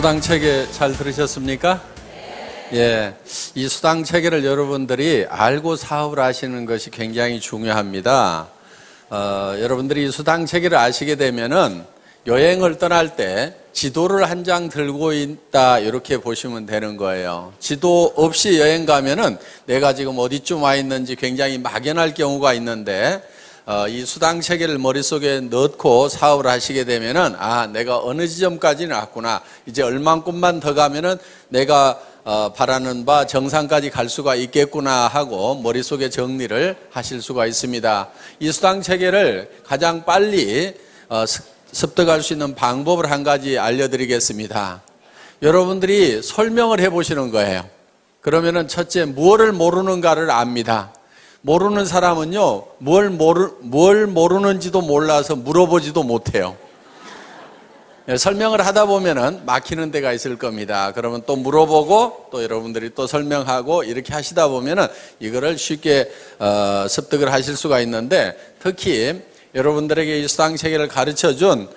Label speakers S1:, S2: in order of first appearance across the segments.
S1: 수당 체계 잘 들으셨습니까? 예, 이 수당 체계를 여러분들이 알고 사업을 하시는 것이 굉장히 중요합니다. 여러분들이 이 수당 체계를 아시게 되면은 여행을 떠날 때 지도를 한 장 들고 있다 이렇게 보시면 되는 거예요. 지도 없이 여행 가면은 내가 지금 어디쯤 와 있는지 굉장히 막연할 경우가 있는데 이 수당 체계를 머릿속에 넣고 사업을 하시게 되면은 내가 어느 지점까지는 왔구나. 이제 얼만큼만 더 가면은 내가 바라는 바 정상까지 갈 수가 있겠구나 하고 머릿속에 정리를 하실 수가 있습니다. 이 수당 체계를 가장 빨리 습득할 수 있는 방법을 한 가지 알려드리겠습니다. 여러분들이 설명을 해보시는 거예요. 그러면은 첫째, 무엇을 모르는가를 압니다. 모르는 사람은요, 뭘 모르는지도 몰라서 물어보지도 못해요. 설명을 하다 보면은 막히는 데가 있을 겁니다. 그러면 또 물어보고 또 여러분들이 또 설명하고 이렇게 하시다 보면은 이거를 쉽게 습득을 하실 수가 있는데, 특히 여러분들에게 이 수당 체계를 가르쳐 준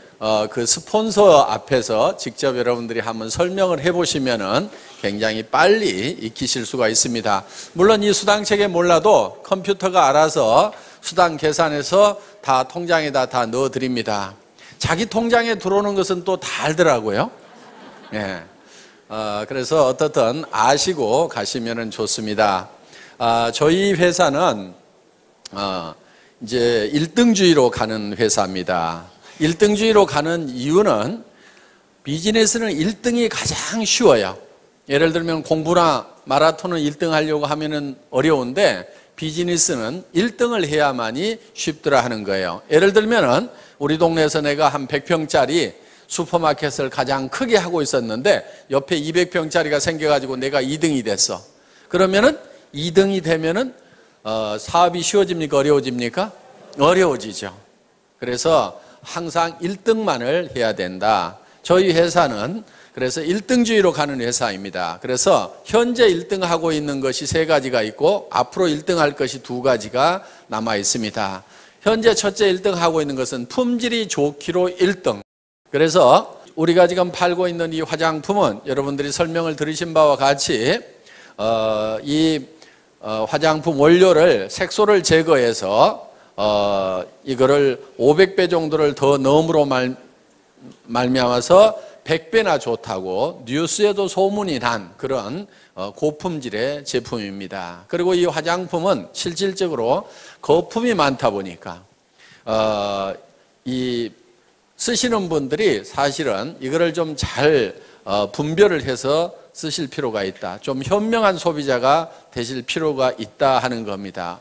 S1: 그 스폰서 앞에서 직접 여러분들이 한번 설명을 해보시면은 굉장히 빨리 익히실 수가 있습니다. 물론 이 수당 체계 몰라도 컴퓨터가 알아서 수당 계산해서 다 통장에다 다 넣어 드립니다. 자기 통장에 들어오는 것은 또 다 알더라고요. 예. 그래서 어떻든 아시고 가시면은 좋습니다. 저희 회사는 이제 1등주의로 가는 회사입니다. 1등주의로 가는 이유는 비즈니스는 1등이 가장 쉬워요. 예를 들면 공부나 마라톤을 1등 하려고 하면은 어려운데 비즈니스는 1등을 해야만이 쉽더라 하는 거예요. 예를 들면은 우리 동네에서 내가 한 100평짜리 슈퍼마켓을 가장 크게 하고 있었는데 옆에 200평짜리가 생겨가지고 내가 2등이 됐어. 그러면은 2등이 되면은 사업이 쉬워집니까? 어려워집니까? 어려워지죠. 그래서 항상 1등만을 해야 된다. 저희 회사는 그래서 1등주의로 가는 회사입니다. 그래서 현재 1등하고 있는 것이 3가지가 있고 앞으로 1등할 것이 2가지가 남아 있습니다. 현재 첫째 1등하고 있는 것은 품질이 좋기로 1등. 그래서 우리가 지금 팔고 있는 이 화장품은 여러분들이 설명을 들으신 바와 같이 이 화장품 원료를 색소를 제거해서 이거를 500배 정도를 더 넣음으로 말미암아서 100배나 좋다고 뉴스에도 소문이 난 그런 고품질의 제품입니다. 그리고 이 화장품은 실질적으로 거품이 많다 보니까 이 쓰시는 분들이 사실은 이거를 좀 잘 분별을 해서 쓰실 필요가 있다. 좀 현명한 소비자가 되실 필요가 있다 하는 겁니다.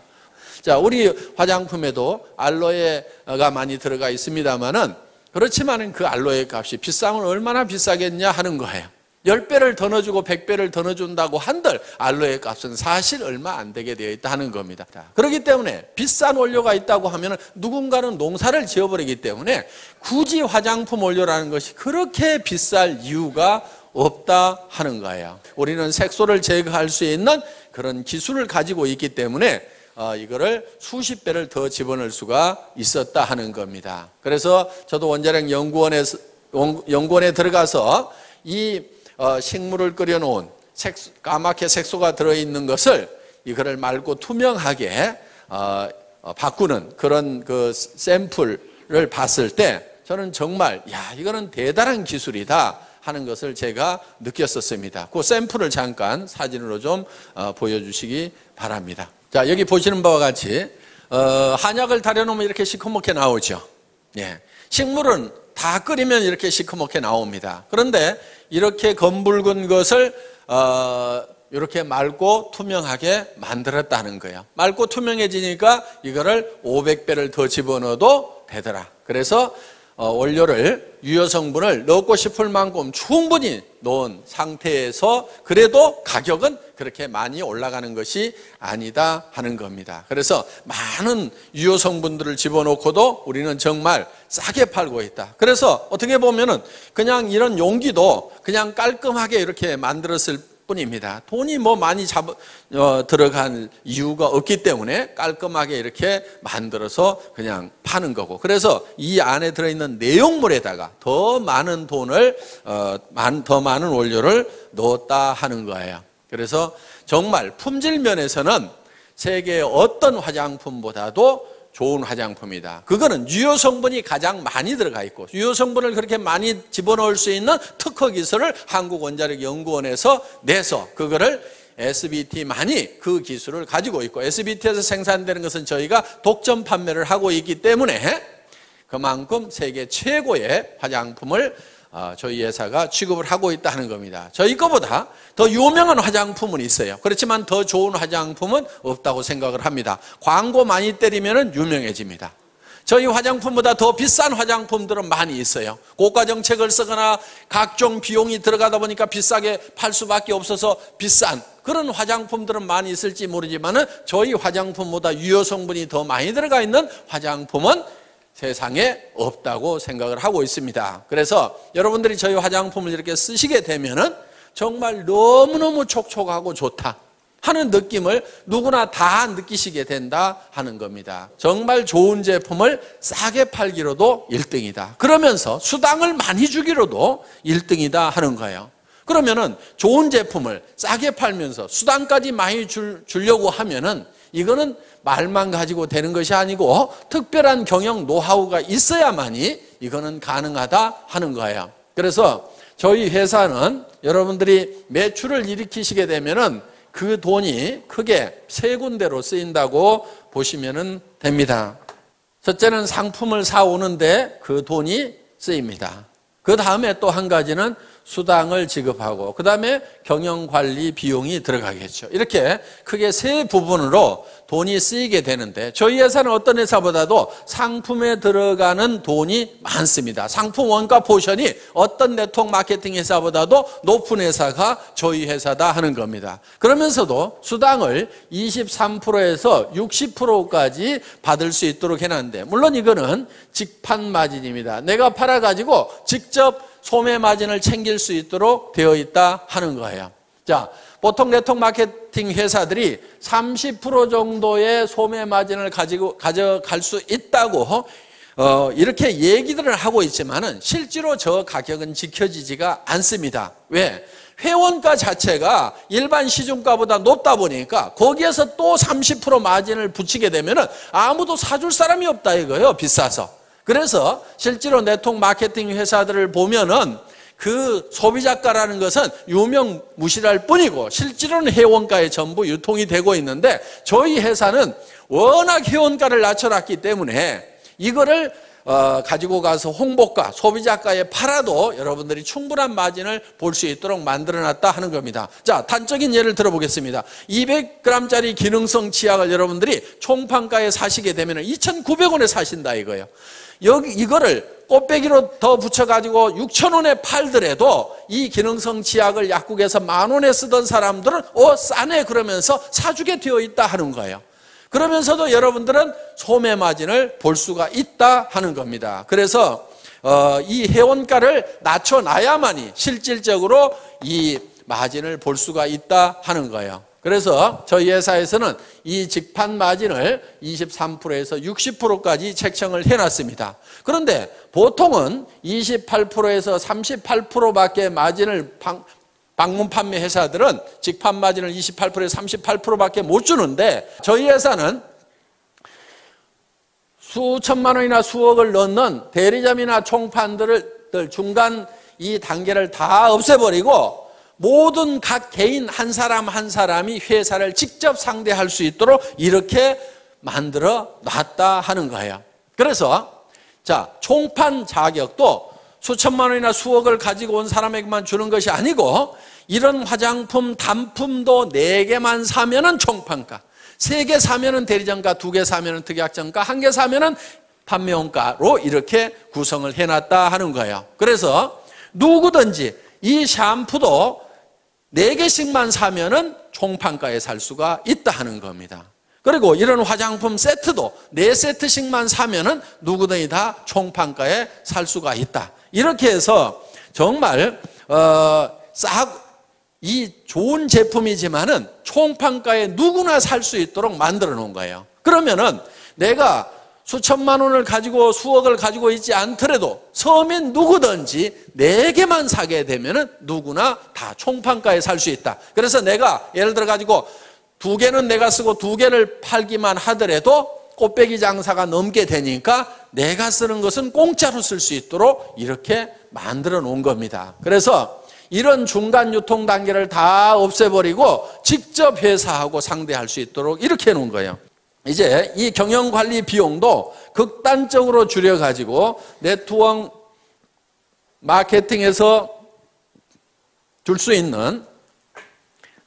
S1: 자, 우리 화장품에도 알로에가 많이 들어가 있습니다만은 그렇지만은 그 알로에 값이 비싸면 얼마나 비싸겠냐 하는 거예요. 10배를 더 넣어주고 100배를 더 넣어준다고 한들 알로에 값은 사실 얼마 안 되게 되어 있다 하는 겁니다. 그렇기 때문에 비싼 원료가 있다고 하면 누군가는 농사를 지어버리기 때문에 굳이 화장품 원료라는 것이 그렇게 비쌀 이유가 없다 하는 거예요. 우리는 색소를 제거할 수 있는 그런 기술을 가지고 있기 때문에 이거를 수십 배를 더 집어넣을 수가 있었다 하는 겁니다. 그래서 저도 원자력 연구원에 들어가서 이 식물을 끓여놓은 까맣게 색소가 들어있는 것을 이거를 맑고 투명하게 바꾸는 그런 그 샘플을 봤을 때 저는 정말 이거는 대단한 기술이다 하는 것을 제가 느꼈었습니다. 그 샘플을 잠깐 사진으로 좀 보여주시기 바랍니다. 자, 여기 보시는 바와 같이 한약을 달여놓으면 이렇게 시커멓게 나오죠. 예. 식물은 다 끓이면 이렇게 시커멓게 나옵니다. 그런데 이렇게 검붉은 것을 이렇게 맑고 투명하게 만들었다는 거예요. 맑고 투명해지니까 이거를 500배를 더 집어넣어도 되더라. 그래서 원료를 유효 성분을 넣고 싶을 만큼 충분히 넣은 상태에서 그래도 가격은 그렇게 많이 올라가는 것이 아니다 하는 겁니다. 그래서 많은 유효 성분들을 집어넣고도 우리는 정말 싸게 팔고 있다. 그래서 어떻게 보면은 그냥 이런 용기도 그냥 깔끔하게 이렇게 만들었을 뿐입니다. 돈이 뭐 많이 들어간 이유가 없기 때문에 깔끔하게 이렇게 만들어서 그냥 파는 거고, 그래서 이 안에 들어있는 내용물에다가 더 많은 돈을 더 많은 원료를 넣었다 하는 거예요. 그래서 정말 품질 면에서는 세계의 어떤 화장품보다도 좋은 화장품이다. 그거는 유효 성분이 가장 많이 들어가 있고, 유효 성분을 그렇게 많이 집어넣을 수 있는 특허 기술을 한국원자력연구원에서 내서 그거를 SBT만이 그 기술을 가지고 있고, SBT에서 생산되는 것은 저희가 독점 판매를 하고 있기 때문에 그만큼 세계 최고의 화장품을 저희 회사가 취급을 하고 있다는 겁니다. 저희 거보다 더 유명한 화장품은 있어요. 그렇지만 더 좋은 화장품은 없다고 생각을 합니다. 광고 많이 때리면 유명해집니다. 저희 화장품보다 더 비싼 화장품들은 많이 있어요. 고가 정책을 쓰거나 각종 비용이 들어가다 보니까 비싸게 팔 수밖에 없어서 비싼 그런 화장품들은 많이 있을지 모르지만 저희 화장품보다 유효 성분이 더 많이 들어가 있는 화장품은 세상에 없다고 생각을 하고 있습니다. 그래서 여러분들이 저희 화장품을 이렇게 쓰시게 되면은 정말 너무너무 촉촉하고 좋다 하는 느낌을 누구나 다 느끼시게 된다 하는 겁니다. 정말 좋은 제품을 싸게 팔기로도 1등이다. 그러면서 수당을 많이 주기로도 1등이다 하는 거예요. 그러면은 좋은 제품을 싸게 팔면서 수당까지 많이 주려고 하면은 이거는 말만 가지고 되는 것이 아니고 특별한 경영 노하우가 있어야만이 이거는 가능하다 하는 거예요. 그래서 저희 회사는 여러분들이 매출을 일으키시게 되면은 그 돈이 크게 세 군데로 쓰인다고 보시면 됩니다. 첫째는 상품을 사오는데 그 돈이 쓰입니다. 그 다음에 또 한 가지는 수당을 지급하고 그 다음에 경영관리 비용이 들어가겠죠. 이렇게 크게 세 부분으로 돈이 쓰이게 되는데 저희 회사는 어떤 회사보다도 상품에 들어가는 돈이 많습니다. 상품 원가 포션이 어떤 네트워크 마케팅 회사보다도 높은 회사가 저희 회사다 하는 겁니다. 그러면서도 수당을 23%에서 60%까지 받을 수 있도록 해놨는데 물론 이거는 직판 마진입니다. 내가 팔아가지고 직접 소매 마진을 챙길 수 있도록 되어 있다 하는 거예요. 자, 보통 네트워크 마케팅 회사들이 30% 정도의 소매 마진을 가져갈 수 있다고 이렇게 얘기들을 하고 있지만은 실제로 저 가격은 지켜지지가 않습니다. 왜? 회원가 자체가 일반 시중가보다 높다 보니까 거기에서 또 30% 마진을 붙이게 되면은 아무도 사줄 사람이 없다 이거예요. 비싸서. 그래서 실제로 네트워크 마케팅 회사들을 보면은 그 소비자가라는 것은 유명무실할 뿐이고 실제로는 회원가에 전부 유통이 되고 있는데 저희 회사는 워낙 회원가를 낮춰놨기 때문에 이거를 가지고 가서 홍보가, 소비자가에 팔아도 여러분들이 충분한 마진을 볼 수 있도록 만들어놨다 하는 겁니다. 자, 단적인 예를 들어보겠습니다. 200g짜리 기능성 치약을 여러분들이 총판가에 사시게 되면 2,900원에 사신다 이거예요. 이거를 꽃배기로 더 붙여가지고 6,000원에 팔더라도 이 기능성 치약을 약국에서 10,000원에 쓰던 사람들은 싸네 그러면서 사주게 되어 있다 하는 거예요. 그러면서도 여러분들은 소매 마진을 볼 수가 있다 하는 겁니다. 그래서 이 회원가를 낮춰놔야만이 실질적으로 이 마진을 볼 수가 있다 하는 거예요. 그래서 저희 회사에서는 이 직판 마진을 23%에서 60%까지 책정을 해놨습니다. 그런데 보통은 28%에서 38%밖에 마진을 방문 판매 회사들은 직판 마진을 28%에서 38%밖에 못 주는데 저희 회사는 수천만 원이나 수억을 넣는 대리점이나 총판들을 중간 이 단계를 다 없애버리고 모든 각 개인 한 사람 한 사람이 회사를 직접 상대할 수 있도록 이렇게 만들어 놨다 하는 거예요. 그래서 자, 총판 자격도 수천만 원이나 수억을 가지고 온 사람에게만 주는 것이 아니고 이런 화장품 단품도 4개만 사면은 총판가, 3개 사면은 대리점가, 2개 사면은 특약점가, 1개 사면은 판매원가로 이렇게 구성을 해놨다 하는 거예요. 그래서 누구든지 이 샴푸도 4개씩만 사면은 총판가에 살 수가 있다 하는 겁니다. 그리고 이런 화장품 세트도 4세트씩만 사면은 누구든지 다 총판가에 살 수가 있다. 이렇게 해서 정말 이 좋은 제품이지만은 총판가에 누구나 살 수 있도록 만들어 놓은 거예요. 그러면은 내가 수천만 원을 가지고 수억을 가지고 있지 않더라도 서민 누구든지 4개만 사게 되면은 누구나 다 총판가에 살 수 있다. 그래서 내가 예를 들어 가지고 2개는 내가 쓰고 2개를 팔기만 하더라도 꽃배기 장사가 넘게 되니까 내가 쓰는 것은 공짜로 쓸 수 있도록 이렇게 만들어 놓은 겁니다. 그래서 이런 중간 유통 단계를 다 없애버리고 직접 회사하고 상대할 수 있도록 이렇게 해놓은 거예요. 이제 이 경영관리 비용도 극단적으로 줄여가지고 네트워크 마케팅에서 줄 수 있는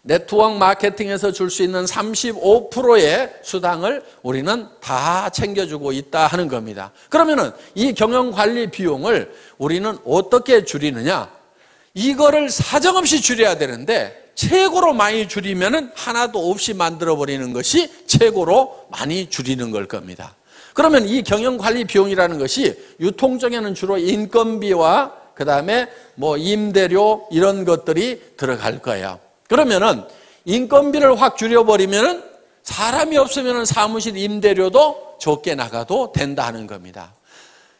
S1: 35%의 수당을 우리는 다 챙겨주고 있다 하는 겁니다. 그러면은 이 경영관리 비용을 우리는 어떻게 줄이느냐? 이거를 사정없이 줄여야 되는데 최고로 많이 줄이면은 하나도 없이 만들어버리는 것이 최고로 많이 줄이는 걸 겁니다. 그러면 이 경영관리 비용이라는 것이 유통적에는 주로 인건비와 그 다음에 뭐 임대료 이런 것들이 들어갈 거예요. 그러면은 인건비를 확 줄여버리면은 사람이 없으면은 사무실 임대료도 적게 나가도 된다는 겁니다.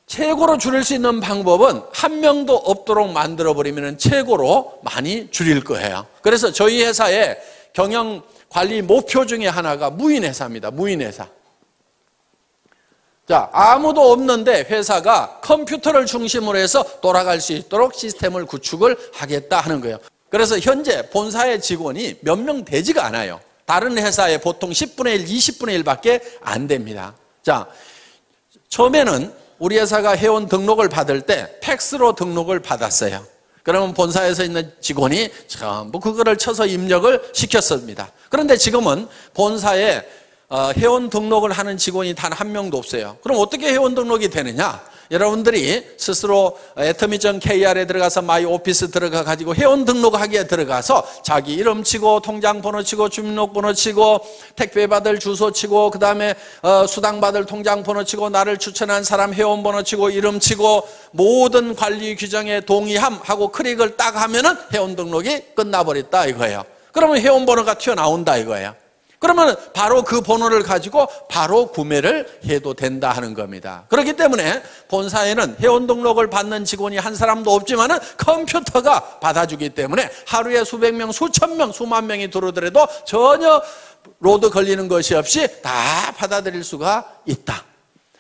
S1: 최고로 줄일 수 있는 방법은 한 명도 없도록 만들어버리면 최고로 많이 줄일 거예요. 그래서 저희 회사의 경영관리 목표 중에 하나가 무인회사입니다. 무인회사. 자, 아무도 없는데 회사가 컴퓨터를 중심으로 해서 돌아갈 수 있도록 시스템을 구축을 하겠다 하는 거예요. 그래서 현재 본사의 직원이 몇 명 되지가 않아요. 다른 회사에 보통 10분의 1, 20분의 1밖에 안 됩니다. 자, 처음에는 우리 회사가 회원 등록을 받을 때 팩스로 등록을 받았어요. 그러면 본사에서 있는 직원이 전부 그거를 쳐서 입력을 시켰습니다. 그런데 지금은 본사에 회원 등록을 하는 직원이 단 한 명도 없어요. 그럼 어떻게 회원 등록이 되느냐? 여러분들이 스스로 atomy.kr에 들어가서 마이 오피스 들어가 가지고 회원 등록하기에 들어가서 자기 이름 치고 통장 번호 치고 주민등록번호 치고 택배 받을 주소 치고 그 다음에 수당 받을 통장 번호 치고 나를 추천한 사람 회원 번호 치고 이름 치고 모든 관리 규정에 동의함 하고 클릭을 딱 하면은 회원 등록이 끝나버렸다 이거예요. 그러면 회원 번호가 튀어나온다 이거예요. 그러면 바로 그 번호를 가지고 바로 구매를 해도 된다 하는 겁니다. 그렇기 때문에 본사에는 회원 등록을 받는 직원이 한 사람도 없지만은 컴퓨터가 받아주기 때문에 하루에 수백 명, 수천 명, 수만 명이 들어오더라도 전혀 로드 걸리는 것이 없이 다 받아들일 수가 있다.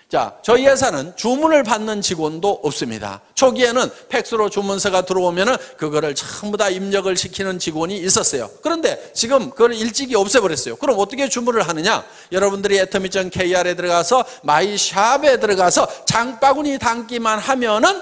S1: 자, 저희 회사는 주문을 받는 직원도 없습니다. 초기에는 팩스로 주문서가 들어오면은 그거를 전부 다 입력을 시키는 직원이 있었어요. 그런데 지금 그걸 일찍이 없애버렸어요. 그럼 어떻게 주문을 하느냐? 여러분들이 atomy.kr에 들어가서 마이샵에 들어가서 장바구니 담기만 하면은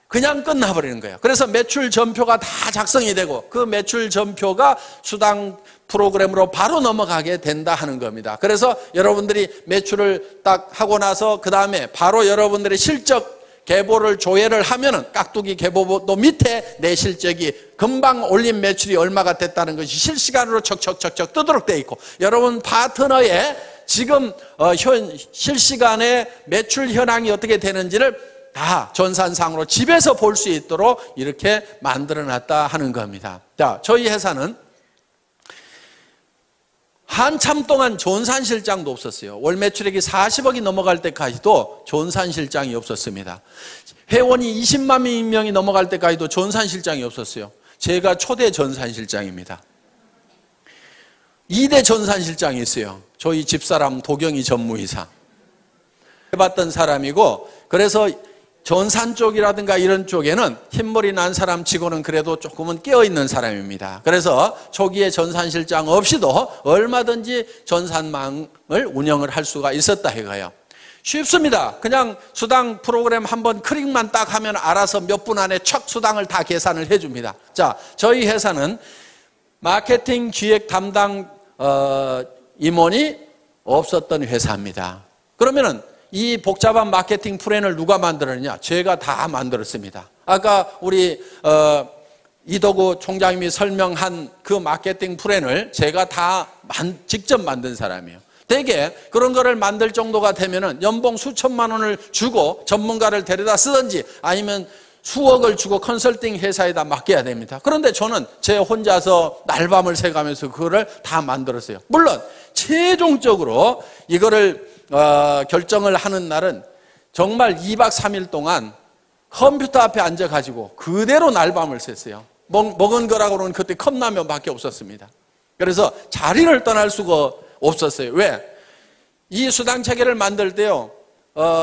S1: 그냥 끝나버리는 거예요. 그래서 매출 전표가 다 작성이 되고 그 매출 전표가 수당 프로그램으로 바로 넘어가게 된다 하는 겁니다. 그래서 여러분들이 매출을 딱 하고 나서 그 다음에 바로 여러분들의 실적 계보를 조회를 하면은 깍두기 계보도 밑에 내 실적이 금방 올린 매출이 얼마가 됐다는 것이 실시간으로 척척척척 뜨도록 돼 있고 여러분 파트너의 지금 실시간에 매출 현황이 어떻게 되는지를 다 전산상으로 집에서 볼 수 있도록 이렇게 만들어 놨다 하는 겁니다. 자, 저희 회사는 한참 동안 전산실장도 없었어요. 월 매출액이 40억이 넘어갈 때까지도 전산실장이 없었습니다. 회원이 20만 명이 넘어갈 때까지도 전산실장이 없었어요. 제가 초대 전산실장입니다. 2대 전산실장이 있어요. 저희 집사람 도경이 전무이사 해봤던 사람이고 그래서 전산 쪽이라든가 이런 쪽에는 흰머리 난 사람 치고는 그래도 조금은 깨어있는 사람입니다. 그래서 초기에 전산실장 없이도 얼마든지 전산망을 운영을 할 수가 있었다 이거예요. 쉽습니다. 그냥 수당 프로그램 한번 클릭만 딱 하면 알아서 몇 분 안에 척 수당을 다 계산을 해줍니다. 자, 저희 회사는 마케팅 기획 담당 임원이 없었던 회사입니다. 그러면은 이 복잡한 마케팅 플랜을 누가 만들었느냐? 제가 다 만들었습니다. 아까 우리 이덕우 총장님이 설명한 그 마케팅 플랜을 제가 다 직접 만든 사람이에요. 대개 그런 거를 만들 정도가 되면은 연봉 수천만 원을 주고 전문가를 데려다 쓰든지 아니면 수억을 주고 컨설팅 회사에다 맡겨야 됩니다. 그런데 저는 제 혼자서 날밤을 새가면서 그거를 다 만들었어요. 물론 최종적으로 이거를 결정을 하는 날은 정말 2박 3일 동안 컴퓨터 앞에 앉아가지고 그대로 날밤을 샜어요. 먹은 거라고는 그때 컵라면밖에 없었습니다. 그래서 자리를 떠날 수가 없었어요. 왜? 이 수당 체계를 만들 때요,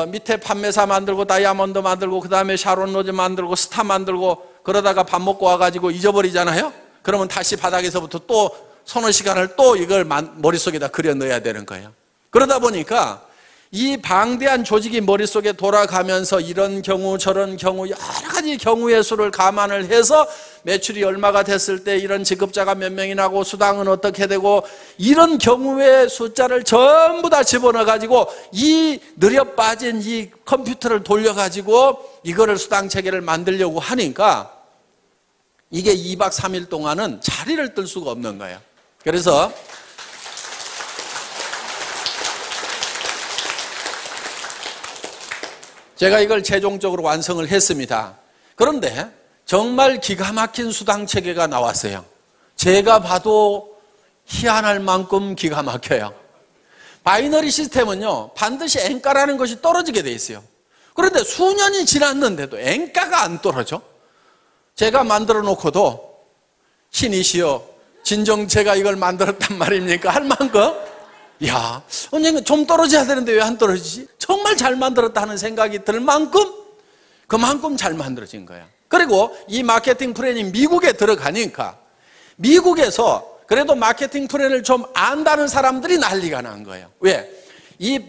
S1: 밑에 판매사 만들고 다이아몬드 만들고 그 다음에 샤론 로즈 만들고 스타 만들고 그러다가 밥 먹고 와가지고 잊어버리잖아요. 그러면 다시 바닥에서부터 또 서너 시간을 또 이걸 머릿속에다 그려 넣어야 되는 거예요. 그러다 보니까 이 방대한 조직이 머릿속에 돌아가면서 이런 경우 저런 경우 여러 가지 경우의 수를 감안을 해서 매출이 얼마가 됐을 때 이런 지급자가 몇 명이 나고 수당은 어떻게 되고 이런 경우의 숫자를 전부 다 집어넣어 가지고 이 느려 빠진 이 컴퓨터를 돌려 가지고 이거를 수당 체계를 만들려고 하니까 이게 2박 3일 동안은 자리를 뜰 수가 없는 거예요. 그래서 제가 이걸 최종적으로 완성을 했습니다. 그런데 정말 기가 막힌 수당 체계가 나왔어요. 제가 봐도 희한할 만큼 기가 막혀요. 바이너리 시스템은요, 반드시 N가라는 것이 떨어지게 돼 있어요. 그런데 수년이 지났는데도 N가가 안 떨어져. 제가 만들어 놓고도 신이시여 진정 제가 이걸 만들었단 말입니까? 할 만큼 야, 언젠가 좀 떨어져야 되는데 왜 안 떨어지지? 정말 잘 만들었다 하는 생각이 들 만큼 그만큼 잘 만들어진 거야. 그리고 이 마케팅 플랜이 미국에 들어가니까 미국에서 그래도 마케팅 플랜을 좀 안다는 사람들이 난리가 난 거예요. 왜? 이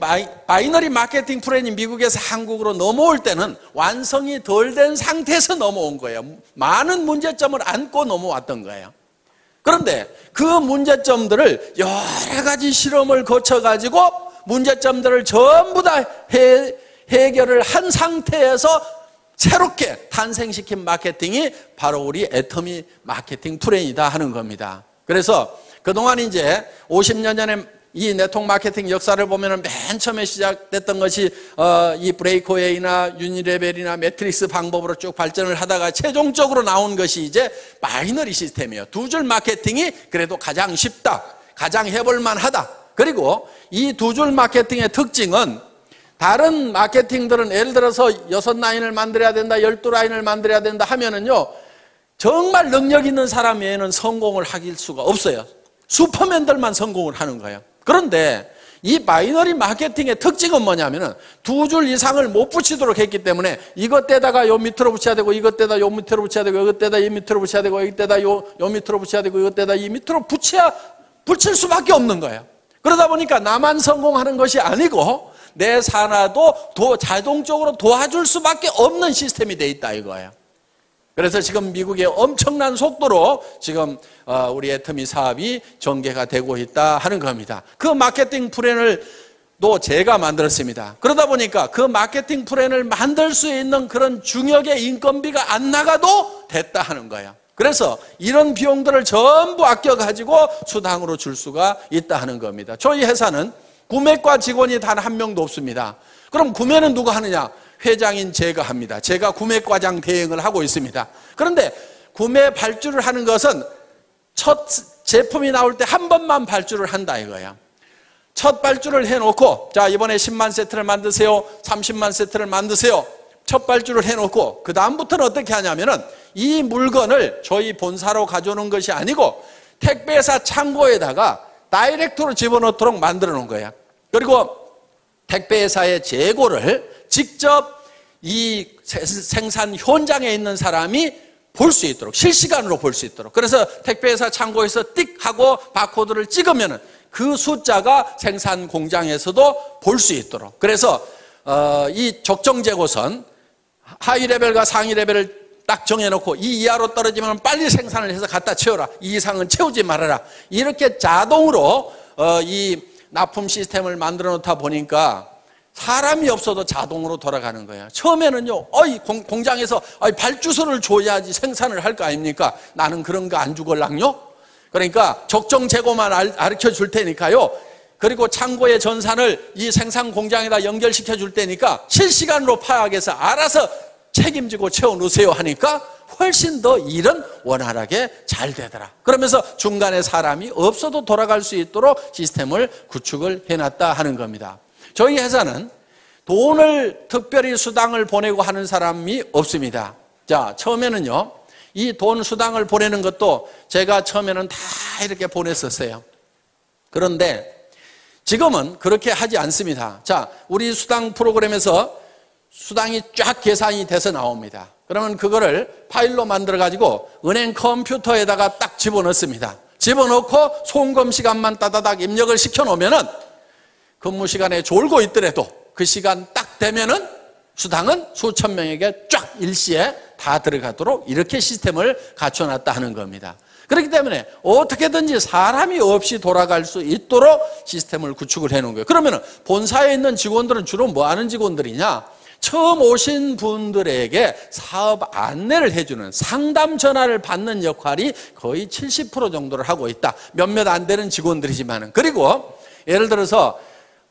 S1: 바이너리 마케팅 플랜이 미국에서 한국으로 넘어올 때는 완성이 덜 된 상태에서 넘어온 거예요. 많은 문제점을 안고 넘어왔던 거예요. 그런데 그 문제점들을 여러 가지 실험을 거쳐가지고 문제점들을 전부 다 해결을 한 상태에서 새롭게 탄생시킨 마케팅이 바로 우리 애터미 마케팅 플랜이다 하는 겁니다. 그래서 그동안 이제 50년 전에 이 네트워크 마케팅 역사를 보면 맨 처음에 시작됐던 것이 이 브레이크웨이나 유니레벨이나 매트릭스 방법으로 쭉 발전을 하다가 최종적으로 나온 것이 이제 바이너리 시스템이에요. 두 줄 마케팅이 그래도 가장 쉽다, 가장 해볼만 하다. 그리고 이 두 줄 마케팅의 특징은 다른 마케팅들은 예를 들어서 6라인을 만들어야 된다, 12라인을 만들어야 된다 하면은요, 정말 능력 있는 사람 외에는 성공을 하길 수가 없어요. 슈퍼맨들만 성공을 하는 거예요. 그런데 이 바이너리 마케팅의 특징은 뭐냐면은 두 줄 이상을 못 붙이도록 했기 때문에 이것 때다가 요 밑으로 붙여야 되고 이것 때다 요 밑으로 붙여야 되고 이것 때다 이 밑으로 붙여야 되고 이것 때다 요 밑으로 붙여야 되고 이것 때다 이 밑으로 붙일 수밖에 없는 거예요. 그러다 보니까 나만 성공하는 것이 아니고 내 산하도 자동적으로 도와줄 수밖에 없는 시스템이 돼 있다 이거예요. 그래서 지금 미국의 엄청난 속도로 지금 우리 애터미 사업이 전개가 되고 있다 하는 겁니다. 그 마케팅 플랜을 또 제가 만들었습니다. 그러다 보니까 그 마케팅 플랜을 만들 수 있는 그런 중역의 인건비가 안 나가도 됐다 하는 거예요. 그래서 이런 비용들을 전부 아껴가지고 수당으로 줄 수가 있다 하는 겁니다. 저희 회사는 구매과 직원이 단 한 명도 없습니다. 그럼 구매는 누가 하느냐? 회장인 제가 합니다. 제가 구매과장 대행을 하고 있습니다. 그런데 구매 발주를 하는 것은 첫 제품이 나올 때 한 번만 발주를 한다 이거야. 첫 발주를 해놓고 자 이번에 10만 세트를 만드세요, 30만 세트를 만드세요. 첫 발주를 해놓고 그 다음부터는 어떻게 하냐면은 이 물건을 저희 본사로 가져오는 것이 아니고 택배사 창고에다가 다이렉트로 집어넣도록 만들어 놓은 거야. 그리고 택배사의 재고를 직접 이 생산 현장에 있는 사람이 볼 수 있도록 실시간으로 볼 수 있도록 그래서 택배회사 창고에서 띡 하고 바코드를 찍으면 그 숫자가 생산 공장에서도 볼 수 있도록 그래서 이 적정 재고선 하위 레벨과 상위 레벨을 딱 정해놓고 이 이하로 떨어지면 빨리 생산을 해서 갖다 채워라, 이 이상은 채우지 말아라, 이렇게 자동으로 이 납품 시스템을 만들어 놓다 보니까 사람이 없어도 자동으로 돌아가는 거야. 처음에는요, 공장에서 발주서를 줘야지 생산을 할 거 아닙니까? 나는 그런 거 안 주걸랑요? 그러니까 적정 재고만 가르쳐 줄 테니까요. 그리고 창고의 전산을 이 생산 공장에다 연결시켜 줄 테니까 실시간으로 파악해서 알아서 책임지고 채워놓으세요 하니까 훨씬 더 일은 원활하게 잘 되더라. 그러면서 중간에 사람이 없어도 돌아갈 수 있도록 시스템을 구축을 해놨다 하는 겁니다. 저희 회사는 돈을 특별히 수당을 보내고 하는 사람이 없습니다. 자, 처음에는요, 이 돈 수당을 보내는 것도 제가 처음에는 다 이렇게 보냈었어요. 그런데 지금은 그렇게 하지 않습니다. 자, 우리 수당 프로그램에서 수당이 쫙 계산이 돼서 나옵니다. 그러면 그거를 파일로 만들어 가지고 은행 컴퓨터에다가 딱 집어넣습니다. 집어넣고 송금 시간만 따다닥 입력을 시켜 놓으면은 근무 시간에 졸고 있더라도 그 시간 딱 되면은 수당은 수천 명에게 쫙 일시에 다 들어가도록 이렇게 시스템을 갖춰놨다 하는 겁니다. 그렇기 때문에 어떻게든지 사람이 없이 돌아갈 수 있도록 시스템을 구축을 해놓은 거예요. 그러면 본사에 있는 직원들은 주로 뭐 하는 직원들이냐? 처음 오신 분들에게 사업 안내를 해주는 상담 전화를 받는 역할이 거의 70% 정도를 하고 있다. 몇몇 안 되는 직원들이지만은. 그리고 예를 들어서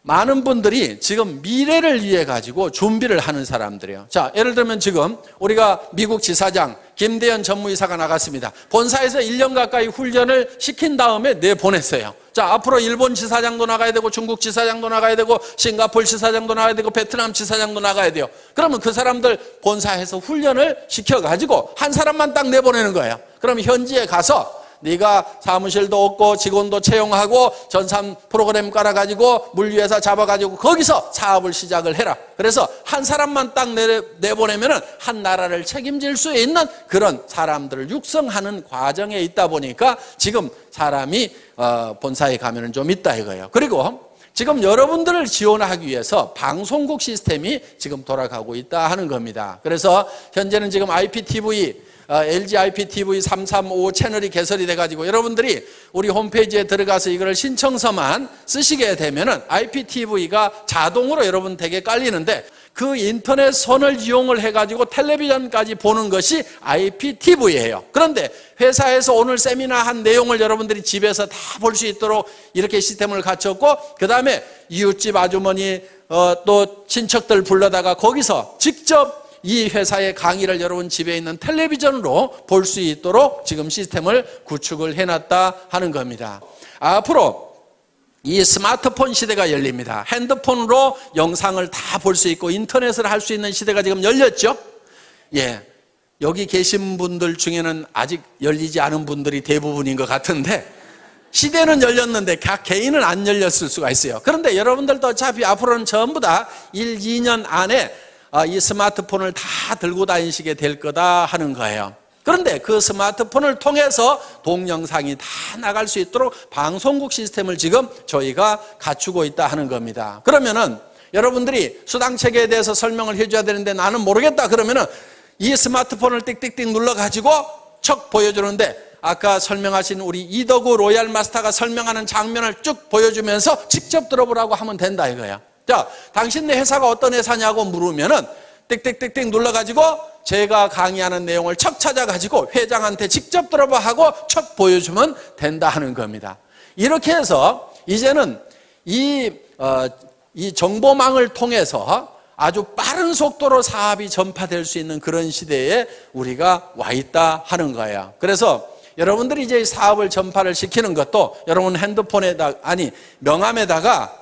S1: 많은 분들이 지금 미래를 위해 가지고 준비를 하는 사람들이에요. 자, 예를 들면 지금 우리가 미국 지사장 김대현 전무이사가 나갔습니다. 본사에서 1년 가까이 훈련을 시킨 다음에 내보냈어요. 자, 앞으로 일본 지사장도 나가야 되고 중국 지사장도 나가야 되고 싱가포르 지사장도 나가야 되고 베트남 지사장도 나가야 돼요. 그러면 그 사람들 본사에서 훈련을 시켜가지고 한 사람만 딱 내보내는 거예요. 그럼 현지에 가서 네가 사무실도 없고 직원도 채용하고 전산 프로그램 깔아가지고 물류회사 잡아가지고 거기서 사업을 시작을 해라. 그래서 한 사람만 딱 내보내면은 한 나라를 책임질 수 있는 그런 사람들을 육성하는 과정에 있다 보니까 지금 사람이 본사에 가면은 좀 있다 이거예요. 그리고 지금 여러분들을 지원하기 위해서 방송국 시스템이 지금 돌아가고 있다 하는 겁니다. 그래서 현재는 지금 IPTV LG IPTV 335 채널이 개설이 돼가지고 여러분들이 우리 홈페이지에 들어가서 이걸 신청서만 쓰시게 되면은 IPTV가 자동으로 여러분 댁에 깔리는데 그 인터넷 선을 이용을 해가지고 텔레비전까지 보는 것이 IPTV예요. 그런데 회사에서 오늘 세미나 한 내용을 여러분들이 집에서 다 볼 수 있도록 이렇게 시스템을 갖췄고 그 다음에 이웃집 아주머니 또 친척들 불러다가 거기서 직접 이 회사의 강의를 여러분 집에 있는 텔레비전으로 볼 수 있도록 지금 시스템을 구축을 해놨다 하는 겁니다. 앞으로 이 스마트폰 시대가 열립니다. 핸드폰으로 영상을 다 볼 수 있고 인터넷을 할 수 있는 시대가 지금 열렸죠. 예, 여기 계신 분들 중에는 아직 열리지 않은 분들이 대부분인 것 같은데 시대는 열렸는데 각 개인은 안 열렸을 수가 있어요. 그런데 여러분들도 어차피 앞으로는 전부 다 1, 2년 안에 이 스마트폰을 다 들고 다니시게 될 거다 하는 거예요. 그런데 그 스마트폰을 통해서 동영상이 다 나갈 수 있도록 방송국 시스템을 지금 저희가 갖추고 있다 하는 겁니다. 그러면은 여러분들이 수당체계에 대해서 설명을 해줘야 되는데 나는 모르겠다 그러면은 이 스마트폰을 띡띡띡 눌러가지고 척 보여주는데 아까 설명하신 우리 이덕우 로얄 마스터가 설명하는 장면을 쭉 보여주면서 직접 들어보라고 하면 된다 이거예요. 자, 당신네 회사가 어떤 회사냐고 물으면은 띡띡띡띡 눌러가지고 제가 강의하는 내용을 척 찾아가지고 회장한테 직접 들어봐 하고 척 보여주면 된다 하는 겁니다. 이렇게 해서 이제는 이 정보망을 통해서 아주 빠른 속도로 사업이 전파될 수 있는 그런 시대에 우리가 와 있다 하는 거예요. 그래서 여러분들이 이제 사업을 전파를 시키는 것도 여러분 핸드폰에다 명함에다가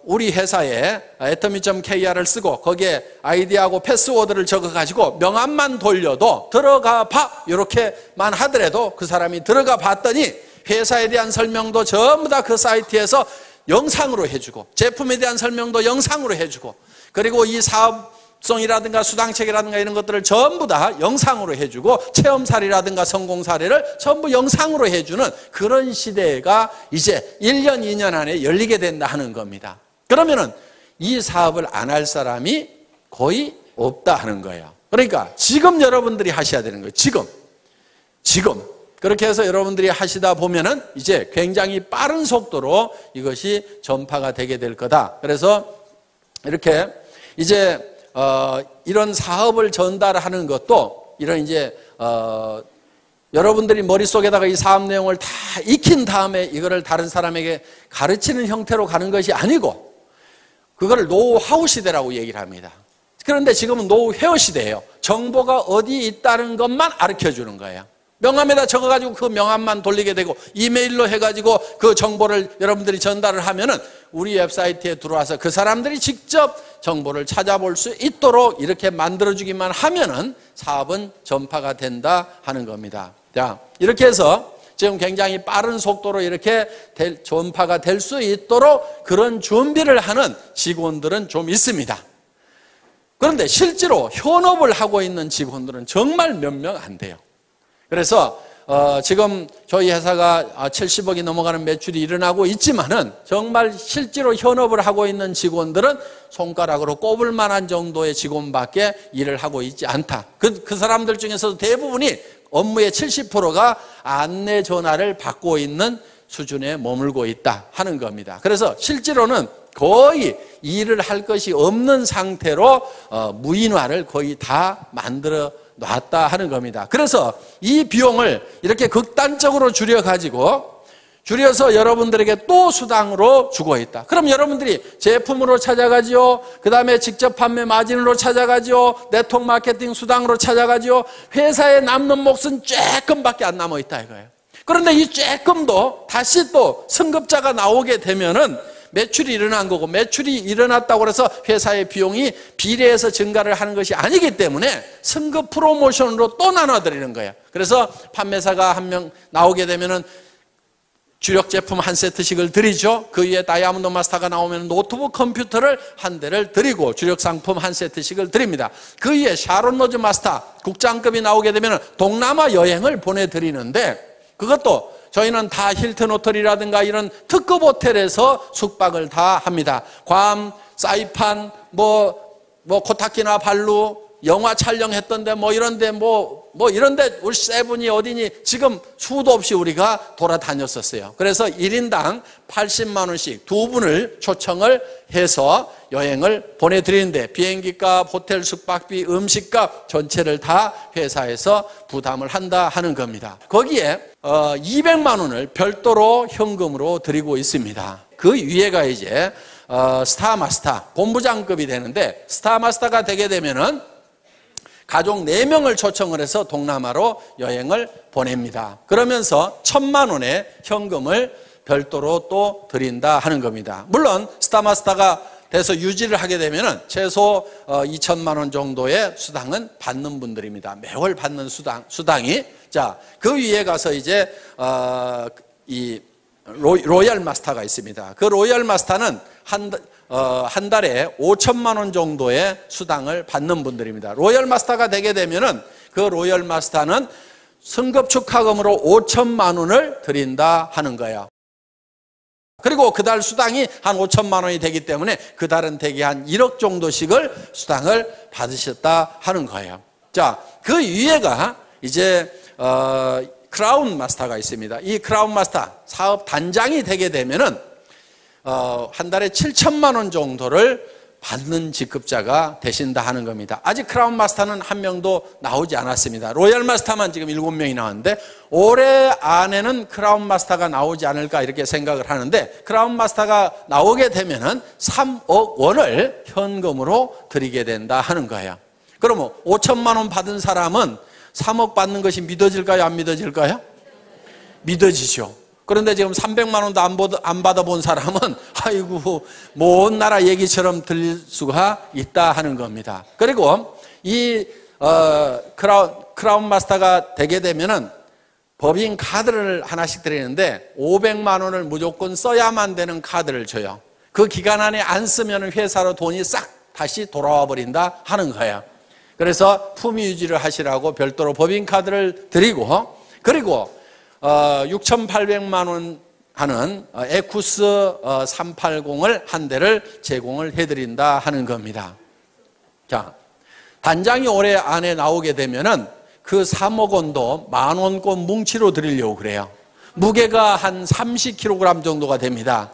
S1: 우리 회사에 atomy.kr을 쓰고 거기에 아이디하고 패스워드를 적어가지고 명함만 돌려도 들어가 봐 이렇게만 하더라도 그 사람이 들어가 봤더니 회사에 대한 설명도 전부 다 그 사이트에서 영상으로 해주고 제품에 대한 설명도 영상으로 해주고 그리고 이 사업성이라든가 수당책이라든가 이런 것들을 전부 다 영상으로 해주고 체험 사례라든가 성공 사례를 전부 영상으로 해주는 그런 시대가 이제 1년, 2년 안에 열리게 된다 하는 겁니다. 그러면은 이 사업을 안 할 사람이 거의 없다 하는 거예요. 그러니까 지금 여러분들이 하셔야 되는 거예요. 지금. 그렇게 해서 여러분들이 하시다 보면은 이제 굉장히 빠른 속도로 이것이 전파가 되게 될 거다. 그래서 이렇게 이제 이런 사업을 전달하는 것도 이런 이제 여러분들이 머릿속에다가 이 사업 내용을 다 익힌 다음에 이거를 다른 사람에게 가르치는 형태로 가는 것이 아니고 그거를 노하우 시대라고 얘기를 합니다. 그런데 지금은 노후 회화 시대예요. 정보가 어디 있다는 것만 가르쳐 주는 거예요. 명함에다 적어가지고 그 명함만 돌리게 되고 이메일로 해가지고 그 정보를 여러분들이 전달을 하면은 우리 웹사이트에 들어와서 그 사람들이 직접 정보를 찾아볼 수 있도록 이렇게 만들어주기만 하면은 사업은 전파가 된다 하는 겁니다. 자, 이렇게 해서 지금 굉장히 빠른 속도로 이렇게 전파가 될 수 있도록 그런 준비를 하는 직원들은 좀 있습니다. 그런데 실제로 현업을 하고 있는 직원들은 정말 몇 명 안 돼요. 그래서 지금 저희 회사가 70억이 넘어가는 매출이 일어나고 있지만은 정말 실제로 현업을 하고 있는 직원들은 손가락으로 꼽을 만한 정도의 직원밖에 일을 하고 있지 않다. 그 사람들 중에서도 대부분이 업무의 70%가 안내 전화를 받고 있는 수준에 머물고 있다 하는 겁니다. 그래서 실제로는 거의 일을 할 것이 없는 상태로 무인화를 거의 다 만들어 놨다 하는 겁니다. 그래서 이 비용을 이렇게 극단적으로 줄여서 여러분들에게 또 수당으로 주고 있다. 그럼 여러분들이 제품으로 찾아가지요. 그 다음에 직접 판매 마진으로 찾아가지요. 네트워크 마케팅 수당으로 찾아가지요. 회사에 남는 몫은 조금밖에 안 남아 있다 이거예요. 그런데 이 조금도 다시 또 승급자가 나오게 되면은 매출이 일어난 거고, 매출이 일어났다고 해서 회사의 비용이 비례해서 증가를 하는 것이 아니기 때문에 승급 프로모션으로 또 나눠드리는 거예요. 그래서 판매사가 한 명 나오게 되면은 주력 제품 한 세트씩을 드리죠. 그 위에 다이아몬드 마스터가 나오면 노트북 컴퓨터를 한 대를 드리고 주력 상품 한 세트씩을 드립니다. 그 위에 샤론 로즈 마스터 국장급이 나오게 되면 동남아 여행을 보내드리는데, 그것도 저희는 다 힐튼 호텔이라든가 이런 특급 호텔에서 숙박을 다 합니다. 괌, 사이판, 코타키나 발루, 영화 촬영했던데 이런데 이런데 우리 세븐이 어디니 지금 수도 없이 우리가 돌아다녔었어요. 그래서 1인당 80만 원씩 두 분을 초청을 해서 여행을 보내드리는데 비행기값, 호텔 숙박비, 음식값 전체를 다 회사에서 부담을 한다 하는 겁니다. 거기에 200만 원을 별도로 현금으로 드리고 있습니다. 그 위에가 이제 스타마스터 본부장급이 되는데, 스타마스터가 되게 되면은 가족 4명을 초청을 해서 동남아로 여행을 보냅니다. 그러면서 1,000만 원의 현금을 별도로 또 드린다 하는 겁니다. 물론 스타마스터가 돼서 유지를 하게 되면은 최소 2,000만 원 정도의 수당은 받는 분들입니다. 매월 받는 수당이. 자, 그 위에 가서 이제 이 로얄 마스터가 있습니다. 그 로얄 마스터는 한 달에 5천만 원 정도의 수당을 받는 분들입니다. 로얄 마스터가 되게 되면은 그 로얄 마스터는 승급 축하금으로 5천만 원을 드린다 하는 거예요. 그리고 그달 수당이 한 5천만 원이 되기 때문에 그달은 대개 한 1억 정도씩을 수당을 받으셨다 하는 거예요. 자, 그 위에가 이제 크라운 마스터가 있습니다. 이 크라운 마스터 사업 단장이 되게 되면은 한 달에 7천만 원 정도를 받는 직급자가 되신다 하는 겁니다. 아직 크라운 마스터는 한 명도 나오지 않았습니다. 로얄 마스터만 지금 7명이 나왔는데 올해 안에는 크라운 마스터가 나오지 않을까 이렇게 생각을 하는데, 크라운 마스터가 나오게 되면은 3억 원을 현금으로 드리게 된다 하는 거예요. 그러면 5천만 원 받은 사람은 3억 받는 것이 믿어질까요? 안 믿어질까요? 믿어지죠. 그런데 지금 300만 원도 안 받아본 사람은 아이고 먼 나라 얘기처럼 들릴 수가 있다 하는 겁니다. 그리고 이 크라운 마스터가 되게 되면은 법인 카드를 하나씩 드리는데 500만 원을 무조건 써야만 되는 카드를 줘요. 그 기간 안에 안 쓰면 회사로 돈이 싹 다시 돌아와 버린다 하는 거예요. 그래서 품위 유지를 하시라고 별도로 법인 카드를 드리고, 그리고 6,800만 원 하는 에쿠스 380을 한 대를 제공을 해드린다 하는 겁니다. 자, 단장이 올해 안에 나오게 되면은 그 3억 원도 10,000원권 뭉치로 드리려고 그래요. 무게가 한 30kg 정도가 됩니다.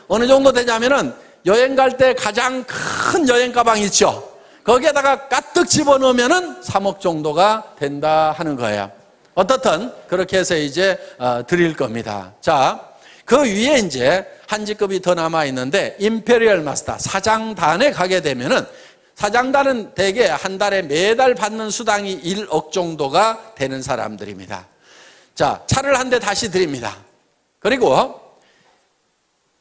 S1: 어느 정도 되냐면은 여행 갈 때 가장 큰 여행 가방 있죠? 거기에다가 가득 집어넣으면은 3억 정도가 된다 하는 거예요. 어떻든 그렇게 해서 이제 드릴 겁니다. 자, 그 위에 이제 한 직급이 더 남아 있는데 임페리얼 마스터 사장단에 가게 되면은 사장단은 대개 한 달에 매달 받는 수당이 1억 정도가 되는 사람들입니다. 자, 차를 한 대 다시 드립니다. 그리고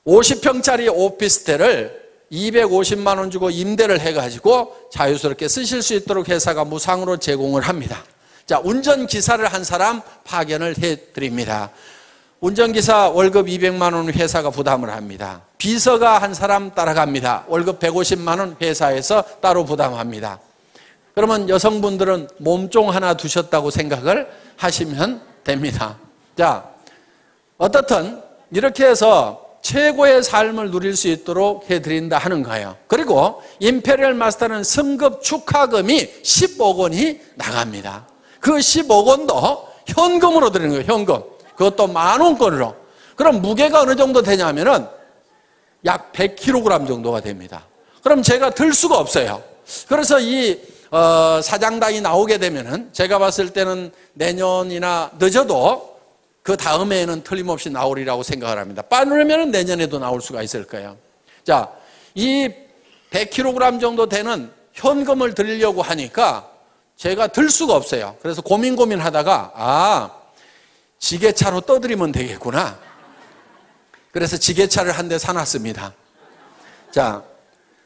S1: 50평짜리 오피스텔을 250만 원 주고 임대를 해가지고 자유스럽게 쓰실 수 있도록 회사가 무상으로 제공을 합니다. 자, 운전기사를 한 사람 파견을 해드립니다. 운전기사 월급 200만 원 회사가 부담을 합니다. 비서가 한 사람 따라갑니다. 월급 150만 원 회사에서 따로 부담합니다. 그러면 여성분들은 몸종 하나 두셨다고 생각을 하시면 됩니다. 자, 어떻든 이렇게 해서 최고의 삶을 누릴 수 있도록 해드린다 하는 거예요. 그리고 임페리얼 마스터는 승급 축하금이 10억 원이 나갑니다. 그 10억 원도 현금으로 드리는 거예요. 현금. 그것도 10,000원권으로. 그럼 무게가 어느 정도 되냐면은 약 100kg 정도가 됩니다. 그럼 제가 들 수가 없어요. 그래서 이 사장단이 나오게 되면은 제가 봤을 때는 내년이나 늦어도 그 다음에는 틀림없이 나오리라고 생각을 합니다. 빠르면 내년에도 나올 수가 있을 거예요. 자, 이 100kg 정도 되는 현금을 드리려고 하니까 제가 들 수가 없어요. 그래서 고민하다가 지게차로 떠드리면 되겠구나. 그래서 지게차를 한 대 사놨습니다. 자,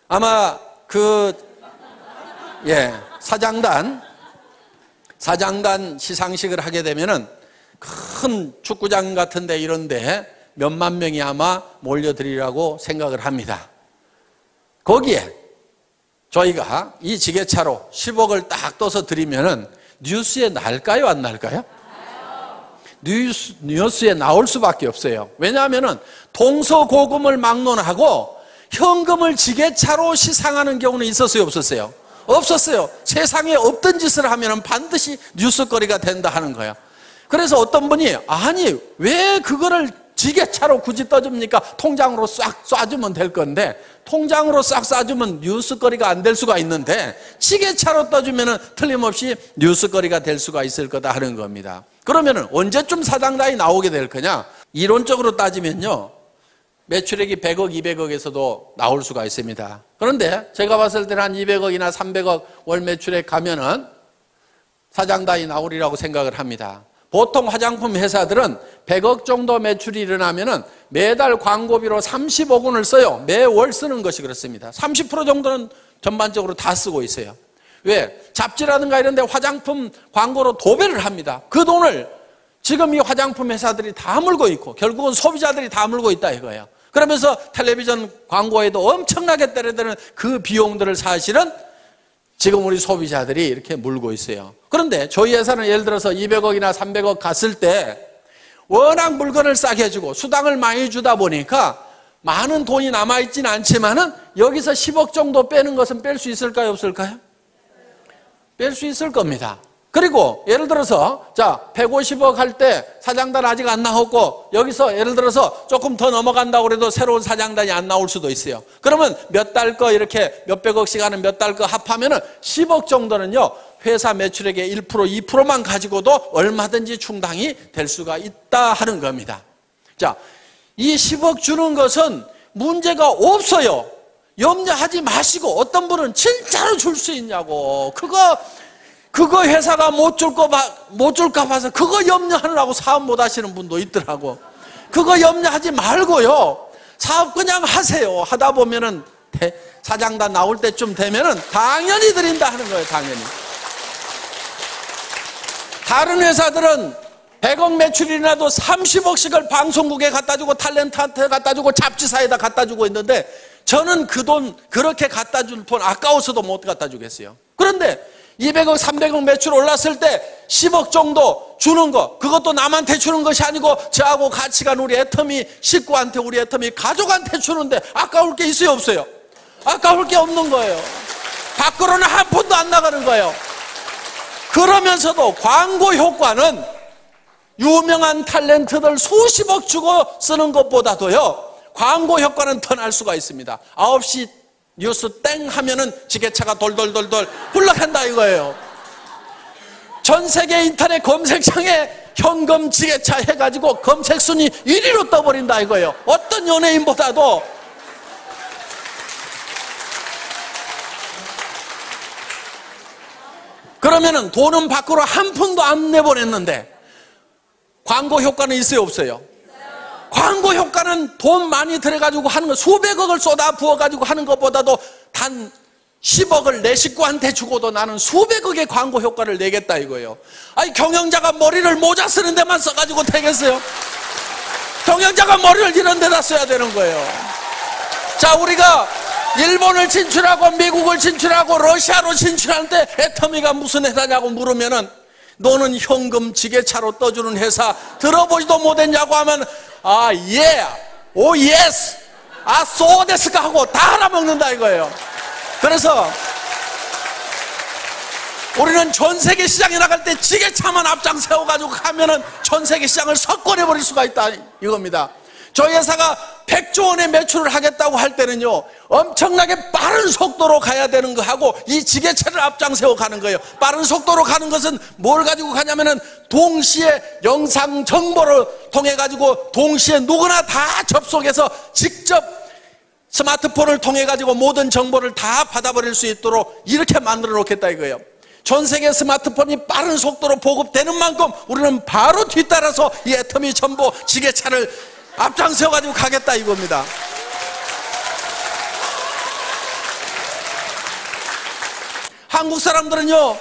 S1: 아마 사장단 시상식을 하게 되면은 큰 축구장 같은데 이런데 몇만 명이 아마 몰려들이라고 생각을 합니다. 거기에 저희가 이 지게차로 10억을 딱 떠서 드리면은 뉴스에 날까요, 안 날까요? 뉴스에 나올 수밖에 없어요. 왜냐하면은 동서고금을 막론하고 현금을 지게차로 시상하는 경우는 있었어요, 없었어요? 없었어요. 세상에 없던 짓을 하면은 반드시 뉴스거리가 된다 하는 거예요. 그래서 어떤 분이 아니 왜 그거를 지게차로 굳이 떠줍니까? 통장으로 싹 쏴주면 될 건데 통장으로 싹 쏴주면 뉴스거리가 안 될 수가 있는데 지게차로 떠주면 틀림없이 뉴스거리가 될 수가 있을 거다 하는 겁니다. 그러면 언제쯤 사장단이 나오게 될 거냐? 이론적으로 따지면요, 매출액이 100억, 200억에서도 나올 수가 있습니다. 그런데 제가 봤을 때는 한 200억이나 300억 월 매출액 가면은 사장단이 나오리라고 생각을 합니다. 보통 화장품 회사들은 100억 정도 매출이 일어나면은 매달 광고비로 30억 원을 써요. 매월 쓰는 것이 그렇습니다. 30% 정도는 전반적으로 다 쓰고 있어요. 왜? 잡지라든가 이런 데 화장품 광고로 도배를 합니다. 그 돈을 지금 이 화장품 회사들이 다 물고 있고 결국은 소비자들이 다 물고 있다 이거예요. 그러면서 텔레비전 광고에도 엄청나게 때려드는 그 비용들을 사실은 지금 우리 소비자들이 이렇게 물고 있어요. 그런데 저희 회사는 예를 들어서 200억이나 300억 갔을 때 워낙 물건을 싸게 주고 수당을 많이 주다 보니까 많은 돈이 남아있지는 않지만은 여기서 10억 정도 빼는 것은 뺄 수 있을까요, 없을까요? 뺄 수 있을 겁니다. 그리고 예를 들어서 자 150억 할 때 사장단 아직 안 나왔고 여기서 예를 들어서 조금 더 넘어간다고 해도 새로운 사장단이 안 나올 수도 있어요. 그러면 몇 달 거 이렇게 몇백억씩 하는 몇 달 거 합하면은 10억 정도는요 회사 매출액의 1%, 2%만 가지고도 얼마든지 충당이 될 수가 있다 하는 겁니다. 자, 이 10억 주는 것은 문제가 없어요. 염려하지 마시고 어떤 분은 진짜로 줄 수 있냐고 그거 회사가 못 줄까 봐서 그거 염려하느라고 사업 못 하시는 분도 있더라고. 그거 염려하지 말고요 사업 그냥 하세요. 하다 보면은 사장단 나올 때쯤 되면은 당연히 드린다 하는 거예요. 당연히. 다른 회사들은 100억 매출이 나도 30억씩을 방송국에 갖다 주고 탤런트한테 갖다 주고 잡지사에다 갖다 주고 있는데 저는 그 돈 그렇게 갖다 줄 돈 아까워서도 못 갖다 주겠어요. 그런데 200억, 300억 매출 올랐을 때 10억 정도 주는 거 그것도 남한테 주는 것이 아니고 저하고 같이 간 우리 애터미 식구한테 우리 애터미 가족한테 주는데 아까울 게 있어요, 없어요? 아까울 게 없는 거예요. 밖으로는 한 푼도 안 나가는 거예요. 그러면서도 광고 효과는 유명한 탤런트들 수십억 주고 쓰는 것보다도요 광고 효과는 더 날 수가 있습니다. 9시 뉴스 땡 하면은 지게차가 돌돌돌돌 굴러간다 이거예요. 전 세계 인터넷 검색창에 현금 지게차 해가지고 검색 순위 1위로 떠버린다 이거예요. 어떤 연예인보다도 그러면은 돈은 밖으로 한 푼도 안 내보냈는데 광고 효과는 있어요, 없어요? 광고 효과는 돈 많이 들여가지고 하는 거, 수백억을 쏟아 부어가지고 하는 것보다도 단 10억을 내 식구한테 주고도 나는 수백억의 광고 효과를 내겠다 이거예요. 아니, 경영자가 머리를 모자 쓰는 데만 써가지고 되겠어요? 경영자가 머리를 이런 데다 써야 되는 거예요. 자, 우리가 일본을 진출하고 미국을 진출하고 러시아로 진출하는데 애터미가 무슨 회사냐고 물으면은 너는 현금 지게차로 떠주는 회사 들어보지도 못했냐고 하면 아, 예, 오, 예스, 아, 소데스까 하고 다 알아먹는다 이거예요. 그래서 우리는 전 세계 시장에 나갈 때 지게차만 앞장 세워가지고 가면은 전 세계 시장을 석권해버릴 수가 있다 이겁니다. 저희 회사가 100조 원의 매출을 하겠다고 할 때는요, 엄청나게 빠른 속도로 가야 되는 거하고 이 지게차를 앞장 세워 가는 거예요. 빠른 속도로 가는 것은 뭘 가지고 가냐면은 동시에 영상 정보를 통해 가지고 동시에 누구나 다 접속해서 직접 스마트폰을 통해 가지고 모든 정보를 다 받아버릴 수 있도록 이렇게 만들어 놓겠다 이거예요. 전 세계 스마트폰이 빠른 속도로 보급되는 만큼 우리는 바로 뒤따라서 이 애터미 전보 지게차를 앞장서 가지고 가겠다 이겁니다. 한국 사람들은요,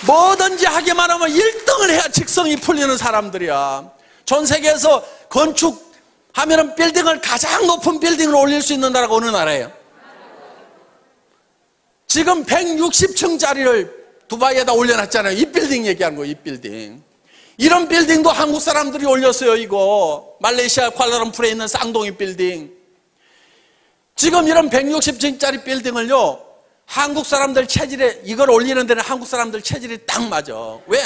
S1: 뭐든지 하기만 하면 1등을 해야 직성이 풀리는 사람들이야. 전 세계에서 건축하면은 빌딩을 가장 높은 빌딩을 올릴 수 있는 나라가 어느 나라예요? 지금 160층짜리를 두바이에다 올려놨잖아요. 이 빌딩 얘기하는 거예요, 이 빌딩. 이런 빌딩도 한국 사람들이 올렸어요. 이거 말레이시아 쿠알라룸푸르에 있는 쌍둥이 빌딩. 지금 이런 160층짜리 빌딩을요, 한국 사람들 체질에 이걸 올리는 데는 한국 사람들 체질이 딱 맞아. 왜?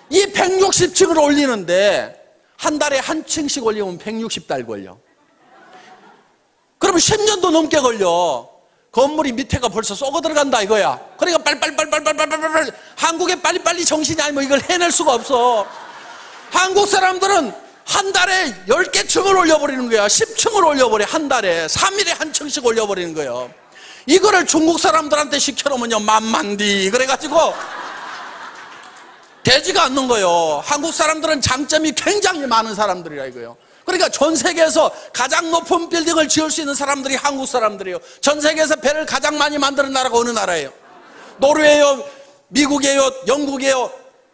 S1: 이 160층을 올리는데 한 달에 한 층씩 올리면 160달 걸려. 그러면 10년도 넘게 걸려. 건물이 밑에가 벌써 썩어 들어간다 이거야. 그러니까 빨리 한국에 빨리빨리 정신이 아니면 이걸 해낼 수가 없어. 한국 사람들은 한 달에 10개 층을 올려버리는 거야. 10층을 올려버려. 한 달에 3일에 한 층씩 올려버리는 거예요. 이거를 중국 사람들한테 시켜놓으면요, 만만디 그래가지고 되지가 않는 거예요. 한국 사람들은 장점이 굉장히 많은 사람들이라 이거예요. 그러니까 전 세계에서 가장 높은 빌딩을 지을 수 있는 사람들이 한국 사람들이에요. 전 세계에서 배를 가장 많이 만드는 나라가 어느 나라예요? 노르웨이요, 미국이에요, 영국이에요.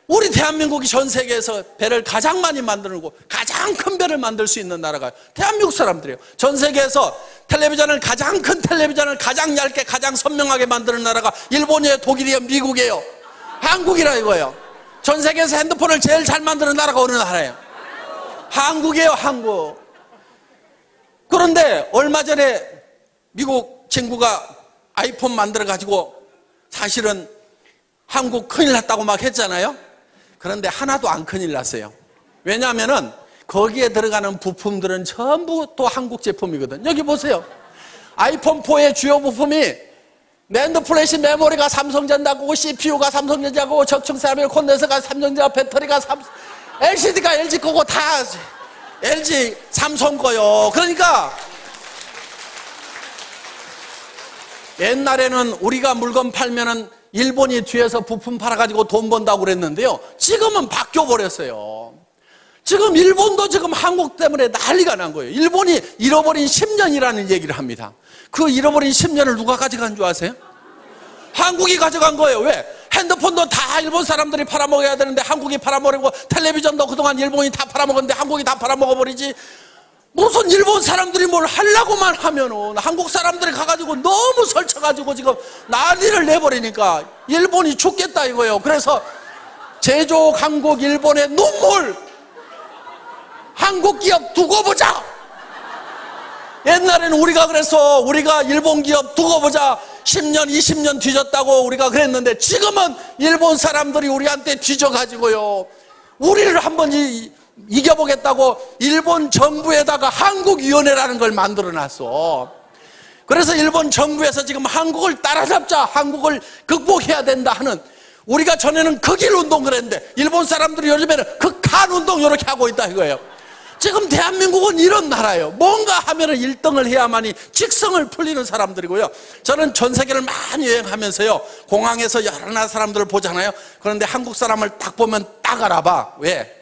S1: 우리 대한민국이 전 세계에서 배를 가장 많이 만드는 곳, 가장 큰 배를 만들 수 있는 나라가 대한민국 사람들이에요. 전 세계에서 텔레비전을 가장 큰 텔레비전을 가장 얇게 가장 선명하게 만드는 나라가 일본이에요, 독일이에요, 미국이에요, 한국이라 이거예요. 전 세계에서 핸드폰을 제일 잘 만드는 나라가 어느 나라예요? 한국이에요, 한국. 그런데 얼마 전에 미국 친구가 아이폰 만들어 가지고 사실은 한국 큰일 났다고 막 했잖아요. 그런데 하나도 안 큰일 났어요. 왜냐하면은 거기에 들어가는 부품들은 전부 또 한국 제품이거든. 여기 보세요. 아이폰 4의 주요 부품이 낸드 플래시 메모리가 삼성전자고, CPU가 삼성전자고, 적층 콘덴서가 삼성전자, 배터리가 LCD가 LG 거고 다 LG 삼성 거요. 그러니까 옛날에는 우리가 물건 팔면은 일본이 뒤에서 부품 팔아가지고 돈 번다고 그랬는데요, 지금은 바뀌어 버렸어요. 지금 일본도 지금 한국 때문에 난리가 난 거예요. 일본이 잃어버린 10년이라는 얘기를 합니다. 그 잃어버린 10년을 누가 가져간 줄 아세요? 한국이 가져간 거예요. 왜? 핸드폰도 다 일본 사람들이 팔아먹어야 되는데 한국이 팔아먹고, 텔레비전도 그동안 일본이 다 팔아먹었는데 한국이 다 팔아먹어버리지. 무슨 일본 사람들이 뭘 하려고만 하면은 한국 사람들이 가가지고 너무 설쳐가지고 지금 난리를 내버리니까 일본이 죽겠다 이거예요. 그래서 제조 강국 일본의 눈물, 한국 기업 두고 보자. 옛날에는 우리가 그래서 우리가 일본 기업 두고 보자, 10년 20년 뒤졌다고 우리가 그랬는데 지금은 일본 사람들이 우리한테 뒤져가지고요, 우리를 한번 이겨보겠다고 일본 정부에다가 한국위원회라는 걸 만들어놨어. 그래서 일본 정부에서 지금 한국을 따라잡자, 한국을 극복해야 된다 하는, 우리가 전에는 극일 운동 그랬는데 일본 사람들이 요즘에는 극한 운동 이렇게 하고 있다 이거예요. 지금 대한민국은 이런 나라예요. 뭔가 하면은 1등을 해야만이 직성을 풀리는 사람들이고요. 저는 전 세계를 많이 여행하면서요, 공항에서 여러 나라 사람들을 보잖아요. 그런데 한국 사람을 딱 보면 딱 알아봐. 왜?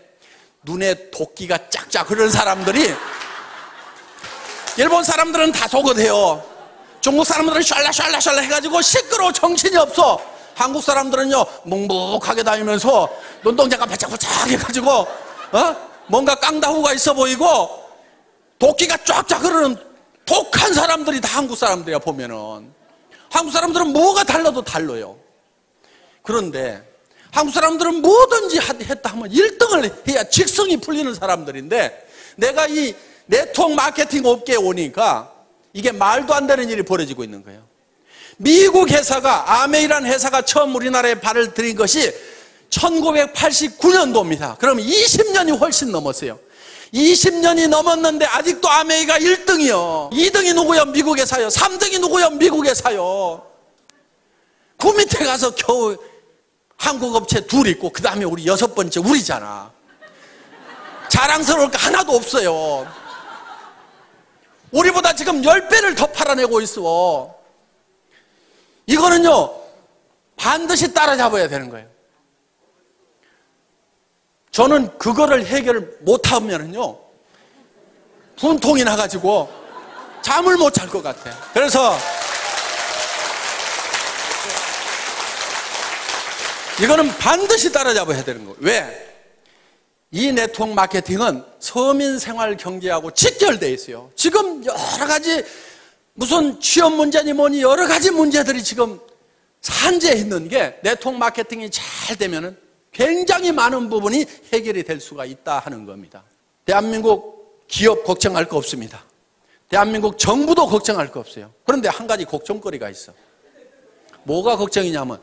S1: 눈에 도끼가 짝짝 흐르는 사람들이, 일본 사람들은 다 속옷해요. 중국 사람들은 샬라샬라샬라 해가지고 시끄러워 정신이 없어. 한국 사람들은요, 묵묵하게 다니면서 눈동자가 바짝바짝 해가지고 뭔가 깡다구가 있어 보이고 도끼가 쫙쫙 흐르는 독한 사람들이 다 한국 사람들이야. 보면은 한국 사람들은 뭐가 달라도 달라요. 그런데 한국 사람들은 뭐든지 했다 하면 1등을 해야 직성이 풀리는 사람들인데, 내가 이 네트워크 마케팅 업계에 오니까 이게 말도 안 되는 일이 벌어지고 있는 거예요. 미국 회사가, 아메이라는 회사가 처음 우리나라에 발을 들인 것이 1989년도입니다. 그러면 20년이 훨씬 넘었어요. 20년이 넘었는데 아직도 아메이가 1등이요. 2등이 누구요? 미국 회사요. 3등이 누구요? 미국 회사요. 그 밑에 가서 겨우 한국 업체 둘 있고 그 다음에 우리 6번째 우리잖아. 자랑스러울 거 하나도 없어요. 우리보다 지금 10배를 더 팔아내고 있어. 이거는요, 반드시 따라잡아야 되는 거예요. 저는 그거를 해결 못하면은요, 분통이 나가지고 잠을 못 잘 것 같아요. 그래서 이거는 반드시 따라잡아야 되는 거예요. 왜? 이 네트워크 마케팅은 서민 생활 경제하고 직결되어 있어요. 지금 여러 가지 무슨 취업 문제니 뭐니 여러 가지 문제들이 지금 산재해 있는 게, 네트워크 마케팅이 잘 되면은 굉장히 많은 부분이 해결이 될 수가 있다 하는 겁니다. 대한민국 기업 걱정할 거 없습니다. 대한민국 정부도 걱정할 거 없어요. 그런데 한 가지 걱정거리가 있어. 뭐가 걱정이냐면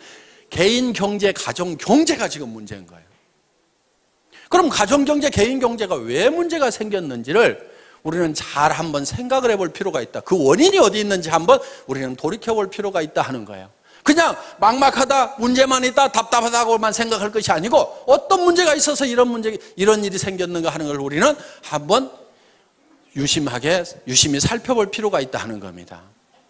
S1: 개인 경제, 가정 경제가 지금 문제인 거예요. 그럼 가정 경제, 개인 경제가 왜 문제가 생겼는지를 우리는 잘 한번 생각을 해볼 필요가 있다. 그 원인이 어디 있는지 한번 우리는 돌이켜볼 필요가 있다 하는 거예요. 그냥 막막하다, 문제만 있다, 답답하다고만 생각할 것이 아니고 어떤 문제가 있어서 이런 일이 생겼는가 하는 걸 우리는 한번 유심히 살펴볼 필요가 있다 하는 겁니다.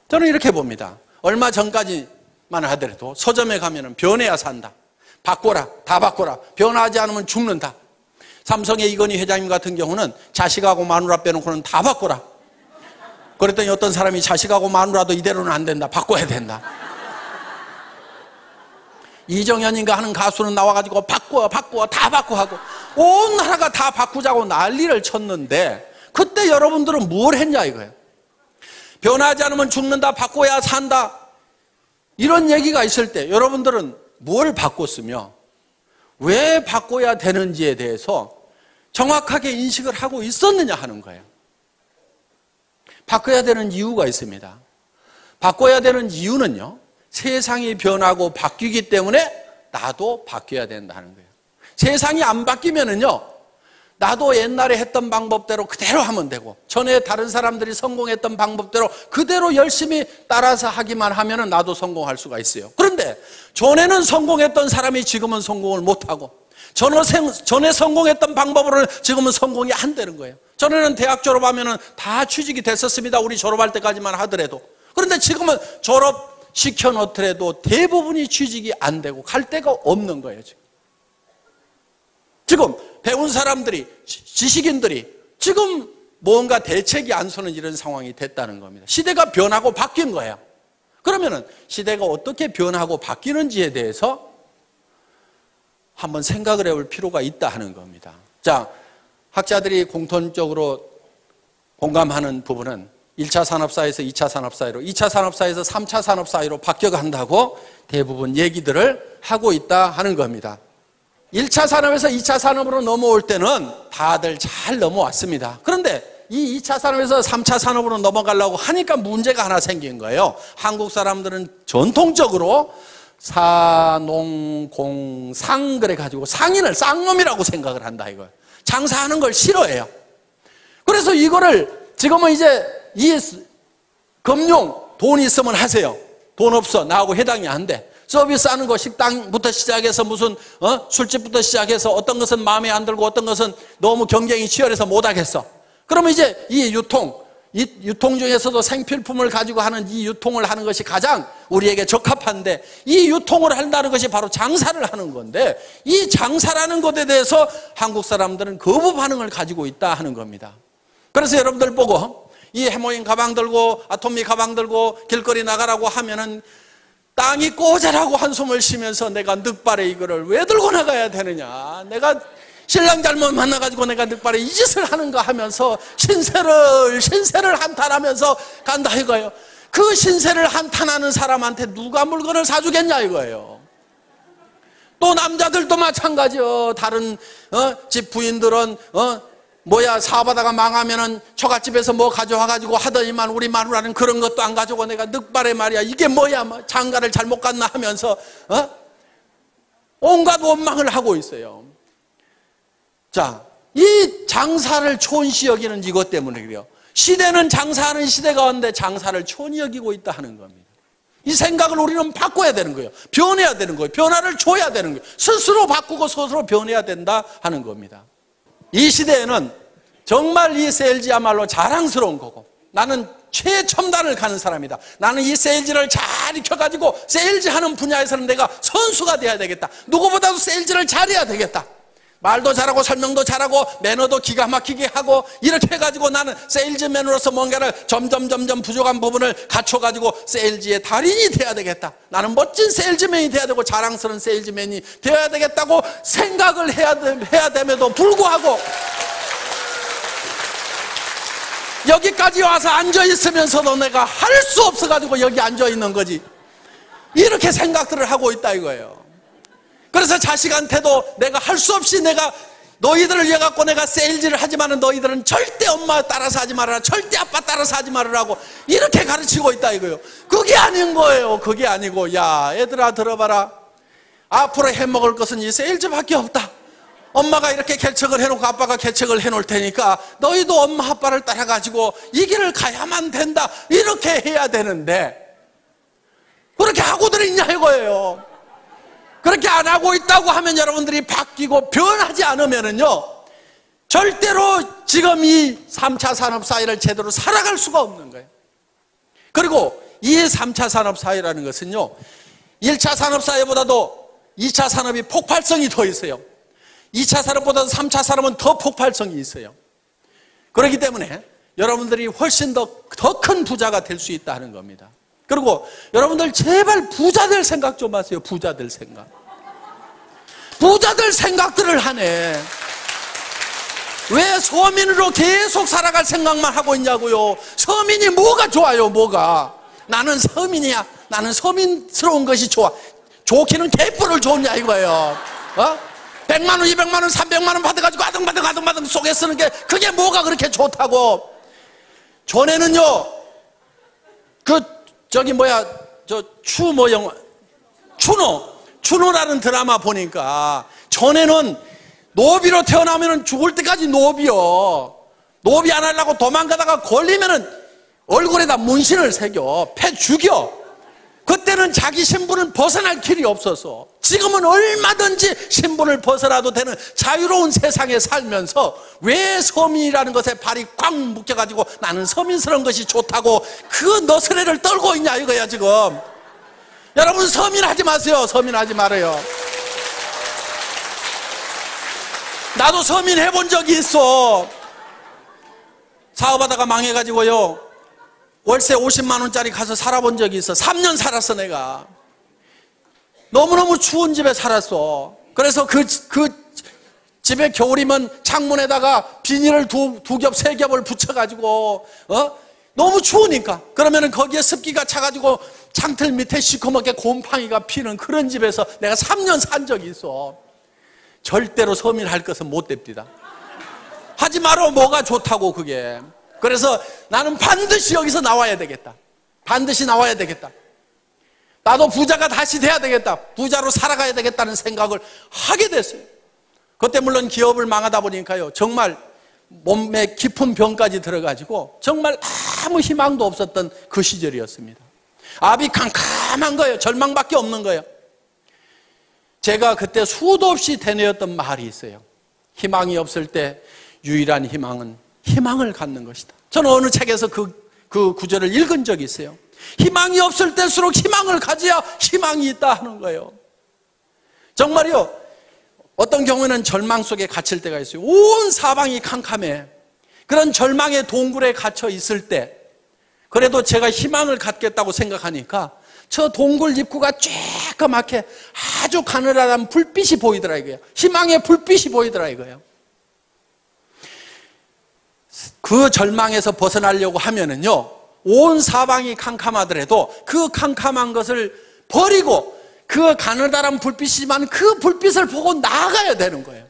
S1: 저는 이렇게 봅니다. 얼마 전까지만 하더라도 서점에 가면은 변해야 산다, 바꿔라, 다 바꿔라, 변하지 않으면 죽는다. 삼성의 이건희 회장님 같은 경우는 자식하고 마누라 빼놓고는 다 바꿔라. 그랬더니 어떤 사람이 자식하고 마누라도 이대로는 안 된다, 바꿔야 된다. 이정현인가 하는 가수는 나와가지고 바꿔 다 바꿔 하고 온 나라가 다 바꾸자고 난리를 쳤는데, 그때 여러분들은 뭘 했냐 이거예요. 변하지 않으면 죽는다, 바꿔야 산다, 이런 얘기가 있을 때 여러분들은 뭘 바꿨으며 왜 바꿔야 되는지에 대해서 정확하게 인식을 하고 있었느냐 하는 거예요. 바꿔야 되는 이유가 있습니다. 바꿔야 되는 이유는요, 세상이 변하고 바뀌기 때문에 나도 바뀌어야 된다 하는 거예요. 세상이 안 바뀌면은요, 나도 옛날에 했던 방법대로 그대로 하면 되고, 전에 다른 사람들이 성공했던 방법대로 그대로 열심히 따라서 하기만 하면은 나도 성공할 수가 있어요. 그런데 전에는 성공했던 사람이 지금은 성공을 못하고, 전에 성공했던 방법으로는 지금은 성공이 안 되는 거예요. 전에는 대학 졸업하면은 다 취직이 됐었습니다. 우리 졸업할 때까지만 하더라도. 그런데 지금은 졸업시켜 놓더라도 대부분이 취직이 안 되고 갈 데가 없는 거예요. 지금 배운 사람들이, 지식인들이 지금 뭔가 대책이 안 서는 이런 상황이 됐다는 겁니다. 시대가 변하고 바뀐 거예요. 그러면은 시대가 어떻게 변하고 바뀌는지에 대해서 한번 생각을 해볼 필요가 있다 하는 겁니다. 자, 학자들이 공통적으로 공감하는 부분은 1차 산업사회에서 2차 산업사회로, 2차 산업사회에서 3차 산업사회로 바뀌어간다고 대부분 얘기들을 하고 있다 하는 겁니다. 1차 산업에서 2차 산업으로 넘어올 때는 다들 잘 넘어왔습니다. 그런데 이 2차 산업에서 3차 산업으로 넘어가려고 하니까 문제가 하나 생긴 거예요. 한국 사람들은 전통적으로 사농공상 그래가지고 상인을 쌍놈이라고 생각을 한다 이거예요. 장사하는 걸 싫어해요. 그래서 이거를 지금은 이제 이 금융, 돈 있으면 하세요. 돈 없어, 나하고 해당이 안 돼. 서비스하는 거, 식당부터 시작해서 무슨 술집부터 시작해서 어떤 것은 마음에 안 들고 어떤 것은 너무 경쟁이 치열해서 못하겠어. 그러면 이제 이 유통 중에서도 생필품을 가지고 하는 이 유통을 하는 것이 가장 우리에게 적합한데, 이 유통을 한다는 것이 바로 장사를 하는 건데, 이 장사라는 것에 대해서 한국 사람들은 거부 반응을 가지고 있다 하는 겁니다. 그래서 여러분들 보고 이 해모인 가방 들고 아토미 가방 들고 길거리 나가라고 하면은 땅이 꼬자라고 한숨을 쉬면서 내가 늑발에 이거를 왜 들고 나가야 되느냐, 내가 신랑 잘못 만나가지고 내가 늑발에 이 짓을 하는가 하면서 신세를 한탄하면서 간다 이거예요. 그 신세를 한탄하는 사람한테 누가 물건을 사주겠냐 이거예요. 또 남자들도 마찬가지요. 다른 집 부인들은 사업하다가 망하면은 처갓집에서 뭐 가져와가지고 하더니만 우리 마누라는 그런 것도 안 가져오고 내가 늑발에 말이야 이게 뭐야 장가를 잘못 갔나 하면서 온갖 원망을 하고 있어요. 자, 이 장사를 촌시 여기는 이것 때문에 그래요. 시대는 장사하는 시대가 왔는데 장사를 촌히 여기고 있다 하는 겁니다. 이 생각을 우리는 바꿔야 되는 거예요. 변해야 되는 거예요. 변화를 줘야 되는 거예요. 스스로 바꾸고 스스로 변해야 된다 하는 겁니다. 이 시대에는 정말 이 세일즈야말로 자랑스러운 거고, 나는 최첨단을 가는 사람이다. 나는 이 세일즈를 잘 익혀가지고 세일즈 하는 분야에서는 내가 선수가 돼야 되겠다. 누구보다도 세일즈를 잘해야 되겠다. 말도 잘하고 설명도 잘하고 매너도 기가 막히게 하고 이렇게 해가지고 나는 세일즈맨으로서 뭔가를 점점 부족한 부분을 갖춰가지고 세일즈의 달인이 돼야 되겠다. 나는 멋진 세일즈맨이 돼야 되고 자랑스러운 세일즈맨이 되어야 되겠다고 생각을 해야 됨에도 불구하고 여기까지 와서 앉아있으면서도 내가 할 수 없어가지고 여기 앉아있는 거지, 이렇게 생각들을 하고 있다 이거예요. 그래서 자식한테도 내가 할 수 없이 내가 너희들을 위해 갖고 내가 세일즈를 하지만은 너희들은 절대 엄마 따라서 하지 말아라, 절대 아빠 따라서 하지 말으라고 이렇게 가르치고 있다 이거예요. 그게 아닌 거예요. 그게 아니고, 야 얘들아 들어봐라, 앞으로 해먹을 것은 이 세일즈밖에 없다. 엄마가 이렇게 개척을 해놓고 아빠가 개척을 해놓을 테니까 너희도 엄마 아빠를 따라가지고 이 길을 가야만 된다, 이렇게 해야 되는데 그렇게 하고들 있냐 이거예요. 그렇게 안 하고 있다고 하면 여러분들이 바뀌고 변하지 않으면은요, 절대로 지금 이 3차 산업사회를 제대로 살아갈 수가 없는 거예요. 그리고 이 3차 산업사회라는 것은요, 1차 산업사회보다도 2차 산업이 폭발성이 더 있어요. 2차 산업보다도 3차 산업은 더 폭발성이 있어요. 그렇기 때문에 여러분들이 훨씬 더 큰 부자가 될 수 있다 하는 겁니다. 그리고 여러분들 제발 부자 될 생각 좀 하세요. 부자 될 생각. 부자 될 생각들을 하네. 왜 서민으로 계속 살아갈 생각만 하고 있냐고요. 서민이 뭐가 좋아요, 뭐가. 나는 서민이야. 나는 서민스러운 것이 좋아. 좋기는 개뿔을 좋냐 이거예요. 100만 원, 200만 원, 300만 원 받아가지고 아등바등 속에 쓰는 게 그게 뭐가 그렇게 좋다고. 전에는요, 추노라는 드라마 보니까 전에는 노비로 태어나면 죽을 때까지 노비요. 노비 안 하려고 도망가다가 걸리면은 얼굴에다 문신을 새겨, 패 죽여. 그때는 자기 신분은 벗어날 길이 없어서, 지금은 얼마든지 신분을 벗어나도 되는 자유로운 세상에 살면서 왜 서민이라는 것에 발이 꽉 묶여가지고 나는 서민스러운 것이 좋다고 그 너스레를 떨고 있냐 이거야 지금. 여러분 서민하지 마세요. 서민하지 말아요. 나도 서민 해본 적이 있어. 사업하다가 망해가지고요, 월세 50만 원짜리 가서 살아본 적이 있어. 3년 살았어 내가. 너무너무 추운 집에 살았어. 그래서 그 집에 겨울이면 창문에다가 비닐을 두 겹, 세 겹을 붙여가지고 너무 추우니까, 그러면은 거기에 습기가 차가지고 창틀 밑에 시커멓게 곰팡이가 피는 그런 집에서 내가 3년 산 적이 있어. 절대로 서민할 것은 못 됩니다. 하지 말어. 뭐가 좋다고 그게. 그래서 나는 반드시 여기서 나와야 되겠다. 반드시 나와야 되겠다. 나도 부자가 다시 돼야 되겠다. 부자로 살아가야 되겠다는 생각을 하게 됐어요. 그때 물론 기업을 망하다 보니까요, 정말 몸에 깊은 병까지 들어가지고 정말 아무 희망도 없었던 그 시절이었습니다. 앞이 캄캄한 거예요. 절망밖에 없는 거예요. 제가 그때 수도 없이 되뇌었던 말이 있어요. 희망이 없을 때 유일한 희망은 희망을 갖는 것이다. 저는 어느 책에서 그 구절을 읽은 적이 있어요. 희망이 없을 때일수록 희망을 가져야 희망이 있다 하는 거예요. 정말요, 어떤 경우에는 절망 속에 갇힐 때가 있어요. 온 사방이 캄캄해. 그런 절망의 동굴에 갇혀 있을 때 그래도 제가 희망을 갖겠다고 생각하니까 저 동굴 입구가 쬐끄맣게 아주 가느다란 불빛이 보이더라 이거예요. 희망의 불빛이 보이더라 이거예요. 그 절망에서 벗어나려고 하면은요, 온 사방이 캄캄하더라도 그 캄캄한 것을 버리고 그 가느다란 불빛이지만 그 불빛을 보고 나아가야 되는 거예요.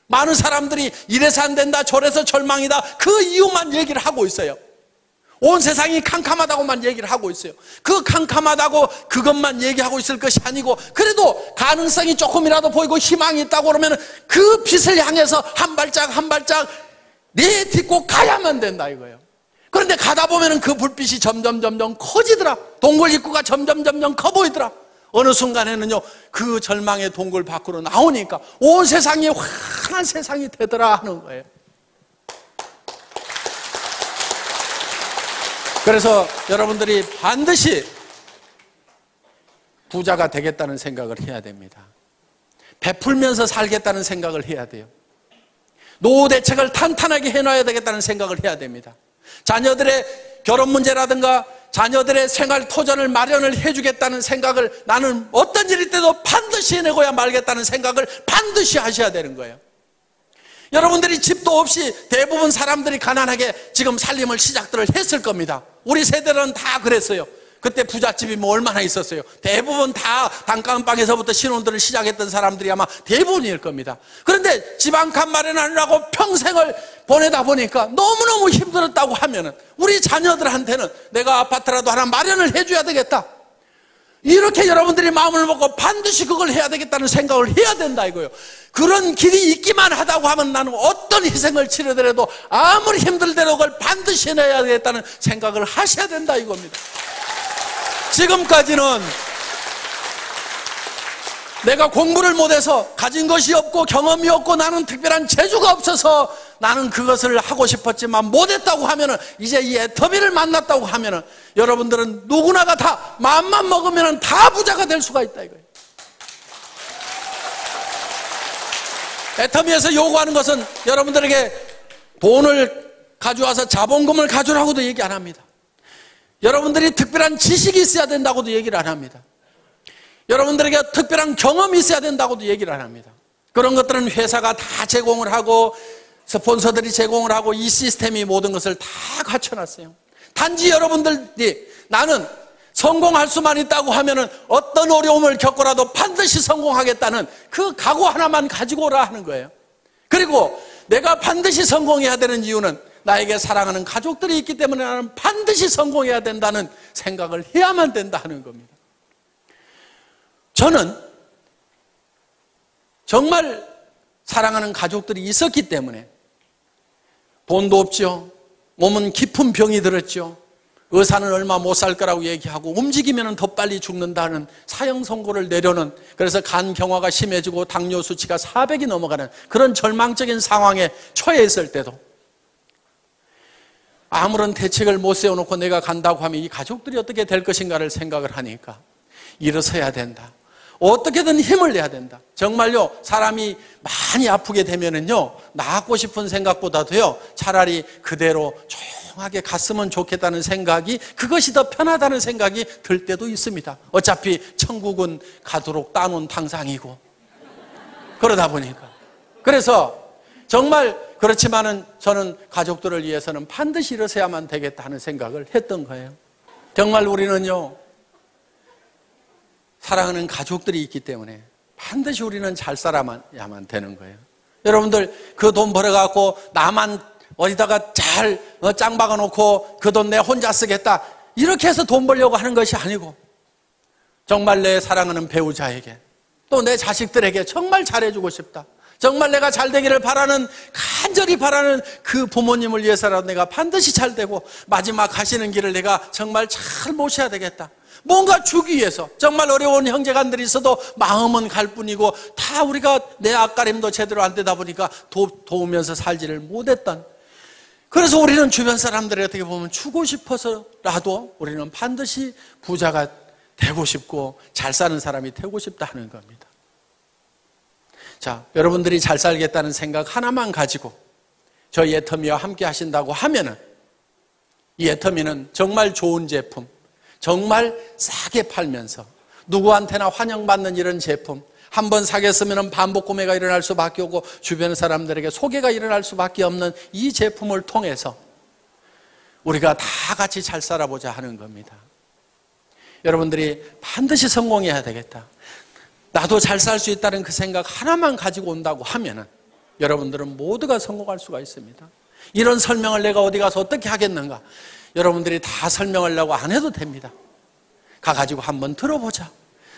S1: 많은 사람들이 이래서 안 된다, 저래서 절망이다, 그 이유만 얘기를 하고 있어요. 온 세상이 캄캄하다고만 얘기를 하고 있어요. 그 캄캄하다고 그것만 얘기하고 있을 것이 아니고 그래도 가능성이 조금이라도 보이고 희망이 있다고 그러면 그 빛을 향해서 한 발짝 한 발짝 내딛고 가야만 된다 이거예요. 그런데 가다 보면 그 불빛이 점점 커지더라. 동굴 입구가 점점 커 보이더라. 어느 순간에는요, 그 절망의 동굴 밖으로 나오니까 온 세상이 환한 세상이 되더라 하는 거예요. 그래서 여러분들이 반드시 부자가 되겠다는 생각을 해야 됩니다. 베풀면서 살겠다는 생각을 해야 돼요. 노후 대책을 탄탄하게 해놔야 되겠다는 생각을 해야 됩니다. 자녀들의 결혼 문제라든가 자녀들의 생활 토전을 마련을 해주겠다는 생각을 나는 어떤 일일 때도 반드시 해내고야 말겠다는 생각을 반드시 하셔야 되는 거예요. 여러분들이 집도 없이 대부분 사람들이 가난하게 지금 살림을 시작들을 했을 겁니다. 우리 세대는 다 그랬어요. 그때 부잣집이 뭐 얼마나 있었어요. 대부분 다 단칸방에서부터 신혼들을 시작했던 사람들이 아마 대부분일 겁니다. 그런데 집 한 칸 마련하느라고 평생을 보내다 보니까 너무너무 힘들었다고 하면은 우리 자녀들한테는 내가 아파트라도 하나 마련을 해줘야 되겠다, 이렇게 여러분들이 마음을 먹고 반드시 그걸 해야 되겠다는 생각을 해야 된다 이거예요. 그런 길이 있기만 하다고 하면 나는 어떤 희생을 치르더라도 아무리 힘들더라도 그걸 반드시 해내야 되겠다는 생각을 하셔야 된다 이겁니다. 지금까지는 내가 공부를 못해서 가진 것이 없고 경험이 없고 나는 특별한 재주가 없어서 나는 그것을 하고 싶었지만 못했다고 하면은, 이제 이 애터미를 만났다고 하면은 여러분들은 누구나가 다 마음만 먹으면 다 부자가 될 수가 있다 이거예요. 애터미에서 요구하는 것은 여러분들에게 돈을 가져와서 자본금을 가져라고도 얘기 안 합니다. 여러분들이 특별한 지식이 있어야 된다고도 얘기를 안 합니다. 여러분들에게 특별한 경험이 있어야 된다고도 얘기를 안 합니다. 그런 것들은 회사가 다 제공을 하고 스폰서들이 제공을 하고 이 시스템이 모든 것을 다 갖춰놨어요. 단지 여러분들이 나는 성공할 수만 있다고 하면은 어떤 어려움을 겪고라도 반드시 성공하겠다는 그 각오 하나만 가지고 오라 하는 거예요. 그리고 내가 반드시 성공해야 되는 이유는 나에게 사랑하는 가족들이 있기 때문에 나는 반드시 성공해야 된다는 생각을 해야만 된다 하는 겁니다. 저는 정말 사랑하는 가족들이 있었기 때문에 돈도 없죠. 몸은 깊은 병이 들었죠. 의사는 얼마 못 살 거라고 얘기하고 움직이면 더 빨리 죽는다는 사형 선고를 내려는, 그래서 간 경화가 심해지고 당뇨 수치가 400이 넘어가는 그런 절망적인 상황에 처해 있을 때도 아무런 대책을 못 세워놓고 내가 간다고 하면 이 가족들이 어떻게 될 것인가를 생각을 하니까 일어서야 된다. 어떻게든 힘을 내야 된다. 정말요, 사람이 많이 아프게 되면은요, 나았고 싶은 생각보다도요, 차라리 그대로 조용하게 갔으면 좋겠다는 생각이, 그것이 더 편하다는 생각이 들 때도 있습니다. 어차피 천국은 가도록 따놓은 탕상이고, 그러다 보니까. 그래서 정말 그렇지만은 저는 가족들을 위해서는 반드시 일어서야만 되겠다 하는 생각을 했던 거예요. 정말 우리는요, 사랑하는 가족들이 있기 때문에 반드시 우리는 잘 살아야만 되는 거예요. 여러분들 그 돈 벌어갖고 나만 어디다가 잘 짱 박아놓고 그 돈 내 혼자 쓰겠다, 이렇게 해서 돈 벌려고 하는 것이 아니고 정말 내 사랑하는 배우자에게 또 내 자식들에게 정말 잘해주고 싶다, 정말 내가 잘 되기를 바라는, 간절히 바라는 그 부모님을 위해서라도 내가 반드시 잘 되고 마지막 가시는 길을 내가 정말 잘 모셔야 되겠다, 뭔가 주기 위해서 정말 어려운 형제간들이 있어도 마음은 갈 뿐이고 다 우리가 내 앞가림도 제대로 안 되다 보니까 도우면서 살지를 못했던, 그래서 우리는 주변 사람들이 어떻게 보면 주고 싶어서라도 우리는 반드시 부자가 되고 싶고 잘 사는 사람이 되고 싶다 하는 겁니다. 자, 여러분들이 잘 살겠다는 생각 하나만 가지고 저희 애터미와 함께 하신다고 하면은, 이 애터미는 정말 좋은 제품, 정말 싸게 팔면서 누구한테나 환영받는 이런 제품, 한번 사겠으면 반복 구매가 일어날 수밖에 없고 주변 사람들에게 소개가 일어날 수밖에 없는 이 제품을 통해서 우리가 다 같이 잘 살아보자 하는 겁니다. 여러분들이 반드시 성공해야 되겠다, 나도 잘 살 수 있다는 그 생각 하나만 가지고 온다고 하면은 여러분들은 모두가 성공할 수가 있습니다. 이런 설명을 내가 어디 가서 어떻게 하겠는가? 여러분들이 다 설명하려고 안 해도 됩니다. 가가지고 한번 들어보자.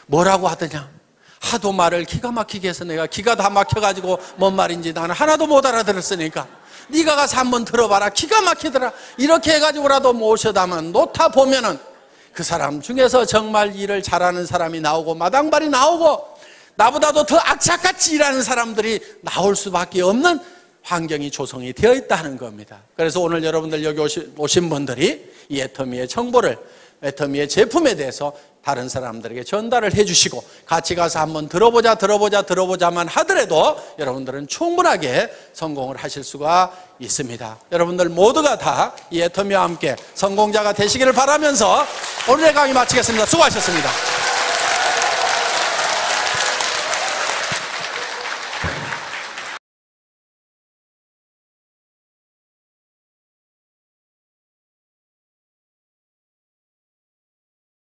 S1: 뭐라고 하더냐? 하도 말을 기가 막히게 해서 내가 기가 다 막혀가지고 뭔 말인지 나는 하나도 못 알아들었으니까 네가 가서 한번 들어봐라, 기가 막히더라. 이렇게 해가지고라도 모셔다만 놓다 보면은 그 사람 중에서 정말 일을 잘하는 사람이 나오고 마당발이 나오고 나보다도 더 악착같이 일하는 사람들이 나올 수밖에 없는 환경이 조성이 되어 있다는 겁니다. 그래서 오늘 여러분들 여기 오신 분들이 이 애터미의 정보를, 애터미의 제품에 대해서 다른 사람들에게 전달을 해주시고 같이 가서 한번 들어보자만 하더라도 여러분들은 충분하게 성공을 하실 수가 있습니다. 여러분들 모두가 다 이 애터미와 함께 성공자가 되시기를 바라면서 오늘의 강의 마치겠습니다. 수고하셨습니다.